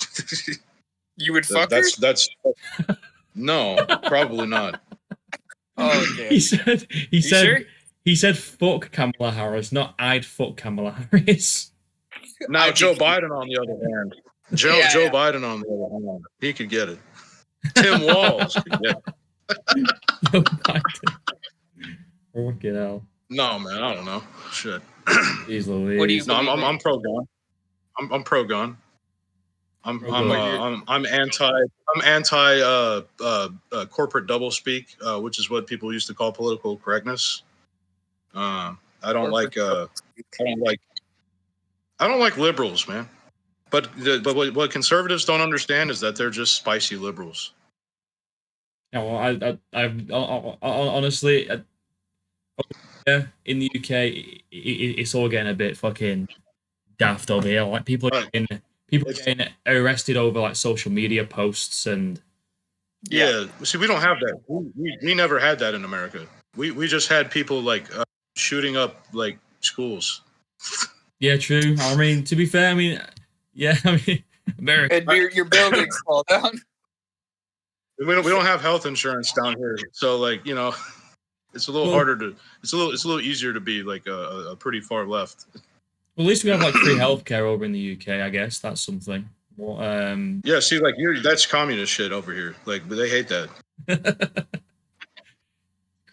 you would fuck her? That's no, probably not. Oh, okay. He said fuck Kamala Harris, not I'd fuck Kamala Harris. Now Joe Biden, on the other hand, Joe Biden, on the other hand, he could get it. Tim Walz could get it. Joe Biden. Fucking hell. No, man, I don't know. Shit. Jeez Louise. What do you? No, I'm pro gun. I'm pro gun. I'm anti corporate doublespeak, which is what people used to call political correctness. I don't like liberals, man. But what conservatives don't understand is that they're just spicy liberals. Yeah, well, I honestly, in the UK, it's all getting a bit fucking daft over here. Like, people are getting arrested over like social media posts and. Yeah, see, we don't have that. We never had that in America. We just had people like shooting up like schools. Yeah, true. I mean, to be fair, America. And your buildings fall down. We don't have health insurance down here, so, like, you know, it's a little harder to. It's a little easier to be like a pretty far left. Well, at least we have like free healthcare over in the UK. I guess that's something. Well, yeah, see, like, that's communist shit over here. Like, but they hate that.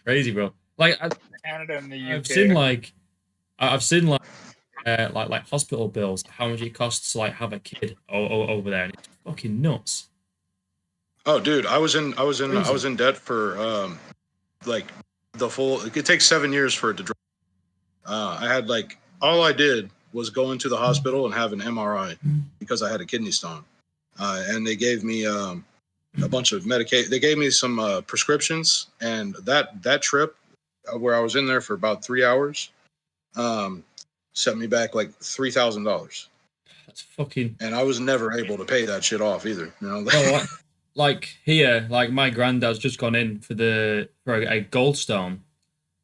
Crazy, bro. Like, Canada and the UK. I've seen like hospital bills, how much it costs to like have a kid over there, and it's fucking nuts. Oh, dude, I was in debt for like the full. It takes 7 years for it to drop. I had, like, all I did was go into the hospital and have an MRI because I had a kidney stone, and they gave me a bunch of medication. They gave me some prescriptions, and that trip where I was in there for about 3 hours sent me back like $3,000. That's fucking. And I was never able to pay that shit off either. You know, like here, like my granddad's just gone in for a gallstone,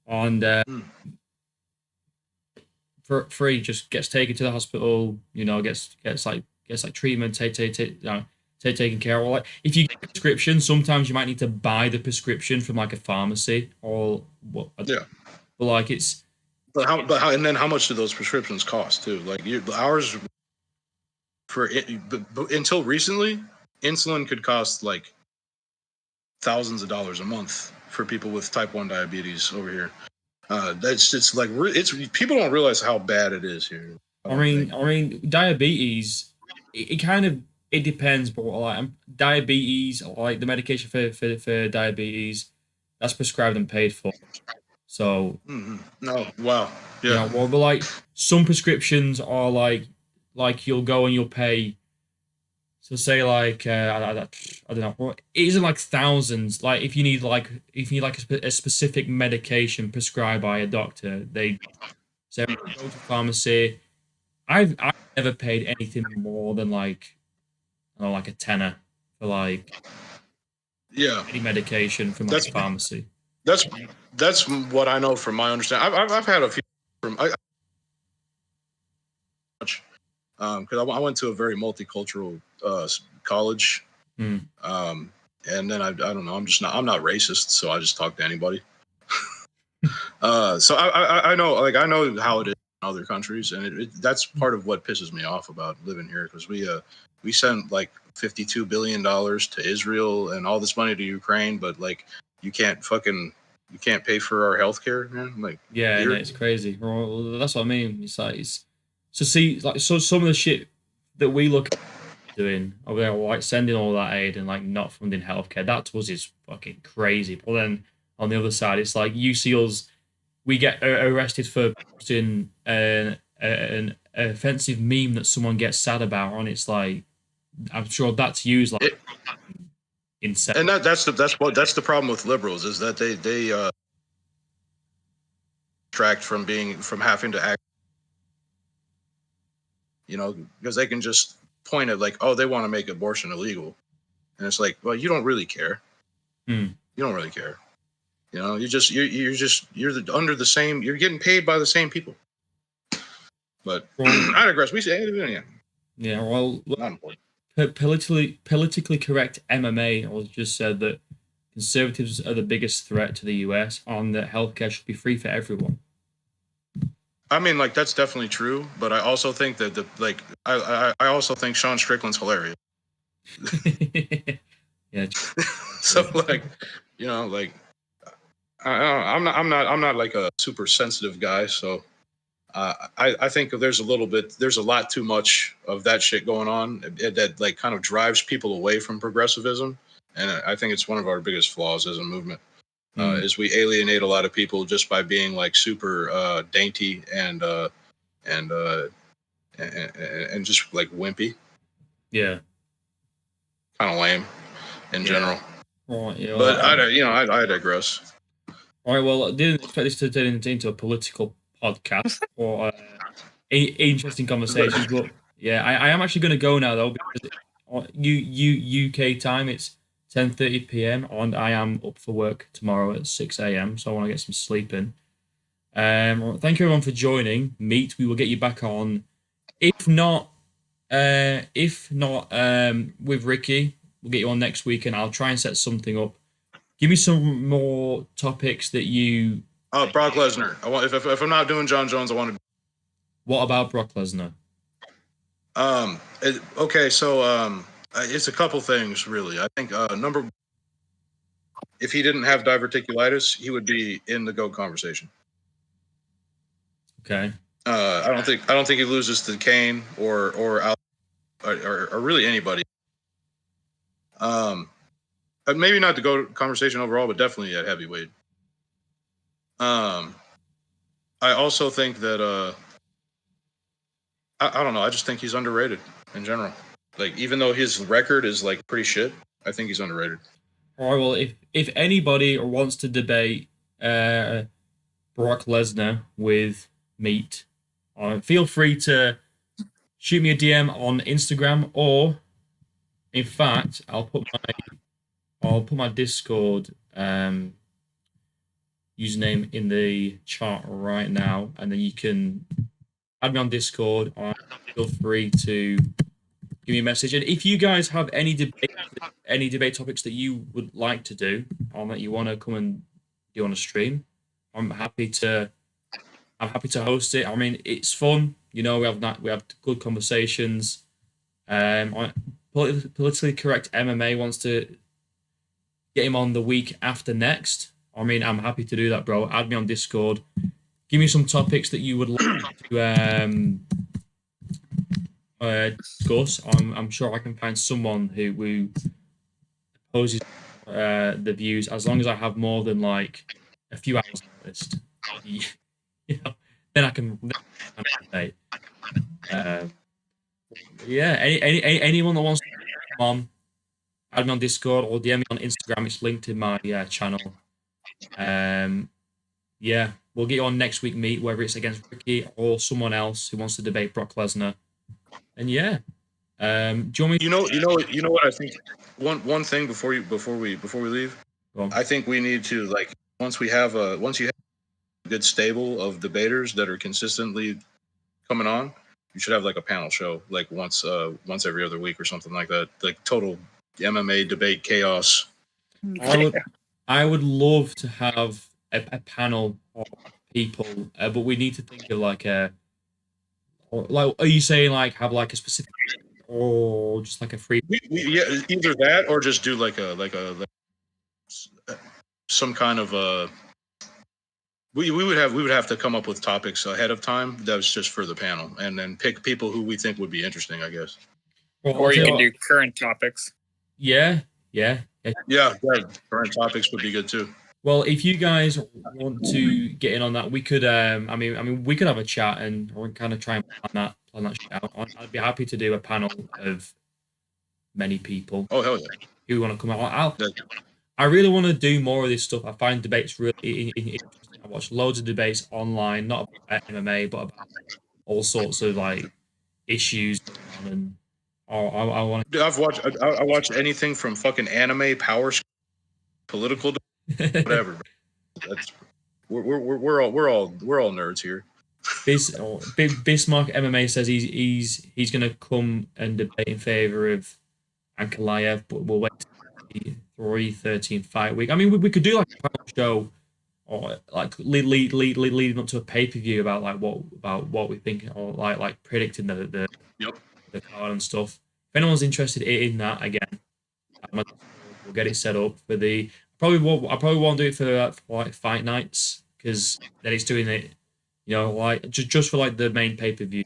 and for free, just gets taken to the hospital. You know, gets treatment, taken care of. Like, if you get a prescription, sometimes you might need to buy the prescription from like a pharmacy or what. Yeah, but like it's. But how? And then how much do those prescriptions cost too? Like, ours for it, but until recently, insulin could cost like thousands of dollars a month for people with type 1 diabetes over here. It's people don't realize how bad it is here. I mean, diabetes, it it depends, but like diabetes, like the medication for diabetes, that's prescribed and paid for. So No, wow, you yeah, know, well, but like some prescriptions are like you'll go and you'll pay. So say like I don't know, well, it isn't like thousands. Like if you need like a specific medication prescribed by a doctor, they say go to pharmacy. I've never paid anything more than like I don't know, like a tenner for like yeah. any medication from like That's a pharmacy. that's that's what I know from my understanding. I've had a few from because I went to a very multicultural college, Hmm. and then I don't know. I'm not racist, so I just talk to anybody. So I know I know how it is in other countries, and that's part of what pisses me off about living here because we sent like $52 billion to Israel and all this money to Ukraine, but like you can't pay for our healthcare, man. Like Yeah, no, weird. it's crazy. Well, that's what I mean. It's like it's so see like so some of the shit that we look at doing over there, like sending all that aid and like not funding healthcare, that to us is fucking crazy. But then on the other side, it's like you see us, we get arrested for posting an offensive meme that someone gets sad about, and it's like I'm sure that's used like insane. And that's the problem with liberals is that they distract from having to act, because they can just point at like, oh, they want to make abortion illegal, and it's like, well, you don't really care. Hmm. You don't really care. Under the same. You're getting paid by the same people. But I digress. We say, yeah, Yeah, well, not important. politically correct MMA was just said that conservatives are the biggest threat to the US and that healthcare should be free for everyone. I mean, like that's definitely true, but I also think that I also think Sean Strickland's hilarious. Yeah. So like, like I'm not like a super sensitive guy, so I think there's a lot too much of that shit going on that like kind of drives people away from progressivism, and I think it's one of our biggest flaws as a movement. Is we alienate a lot of people just by being like super dainty and just like wimpy, Yeah. kind of lame in general. Right, yeah. But I digress. All right, well, I didn't expect this to turn into a political podcast or interesting conversations, but yeah, I am actually going to go now though because UK time it's 10:30 p.m. and I am up for work tomorrow at 6 a.m. So I want to get some sleep in. Thank you everyone for joining. Meet. We will get you back on. If not, with Ricky, we'll get you on next week, and I'll try and set something up. Give me some more topics that you. Brock Lesnar. I want if I'm not doing John Jones, I want to. What about Brock Lesnar? Okay, so it's a couple things really. I think if he didn't have diverticulitis, he would be in the GOAT conversation. Okay. I don't think he loses to Kane or really anybody. Maybe not the GOAT conversation overall, but definitely at heavyweight. I also think that I don't know. I just think he's underrated in general. Like even though his record is like pretty shit, I think he's underrated. All right. Well, if anybody wants to debate Brock Lesnar with Meat, feel free to shoot me a DM on Instagram, or in fact, I'll put my Discord username in the chat right now, and then you can add me on Discord. Feel free to give me a message. And if you guys have any debate topics that you would like to do, or that you want to come and do on a stream, I'm happy to host it. I mean, it's fun. We have good conversations. Politically correct MMA wants to get him on the week after next. I mean, I'm happy to do that, bro. Add me on Discord. Give me some topics that you would like to discuss, I'm sure I can find someone who opposes the views, as long as I have more than like a few hours on the list. You know, then I can debate. Yeah, anyone that wants to come on, add me on Discord or DM me on Instagram. It's linked in my channel. Yeah, we'll get you on next week meet, whether it's against Ricky or someone else who wants to debate Brock Lesnar. And yeah, do you want me? You know what I think. One thing before we leave, I think we need to, like, once you have a good stable of debaters that are consistently coming on, you should have like a panel show, like once every other week or something like that, like total MMA debate chaos. I would love to have a panel of people, but we need to think of like are you saying like have like a specific or just like a free? Yeah, either that or just do like some kind of we would have to come up with topics ahead of time that was just for the panel, and then pick people who we think would be interesting, I guess. Or you can do current topics. Yeah. Current topics would be good too. Well, if you guys want to get in on that, we could. I mean, we could have a chat and kind of try and plan that shit out. I'd be happy to do a panel of many people. Oh hell yeah! Who want to come out? I really want to do more of this stuff. I find debates really interesting. I watch loads of debates online, not about MMA, but about all sorts of like issues going on. And I want to. I watched anything from fucking anime, power, political, whatever. That's we're all nerds here. Bismarck MMA says he's going to come and debate in favor of Ankalaev, but we'll wait till the 3/13 fight week. I mean, we could do like a panel show or like leading up to a pay-per-view about like what we think, or like predicting the card and stuff. If anyone's interested in that, again, we'll get it set up for the. I probably won't do it for like fight nights, because then it's doing it, like just for like the main pay-per-view,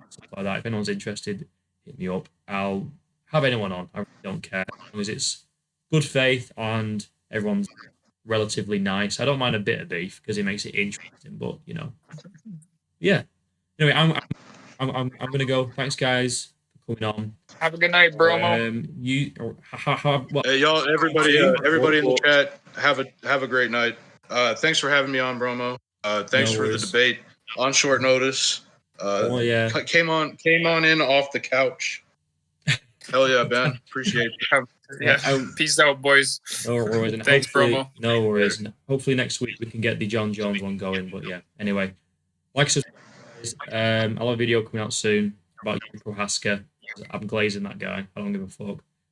stuff like that. If anyone's interested, hit me up. I'll have anyone on. I really don't care, as long as it's good faith and everyone's relatively nice. I don't mind a bit of beef because it makes it interesting, but yeah. Anyway, I'm gonna go. Thanks, guys, for coming on. Have a good night, Bromo. Hey, y'all, everybody in the chat, have a great night. Thanks for having me on, Bromo. Thanks for the debate on short notice. Came on in off the couch. Hell yeah, Ben. Appreciate it. Peace out, boys. No worries. And thanks, Bromo. No worries. And hopefully next week we can get the John Jones one going. But yeah, anyway, like I said, I'll have a video coming out soon about Prohaska. I'm glazing that guy. I don't give a fuck.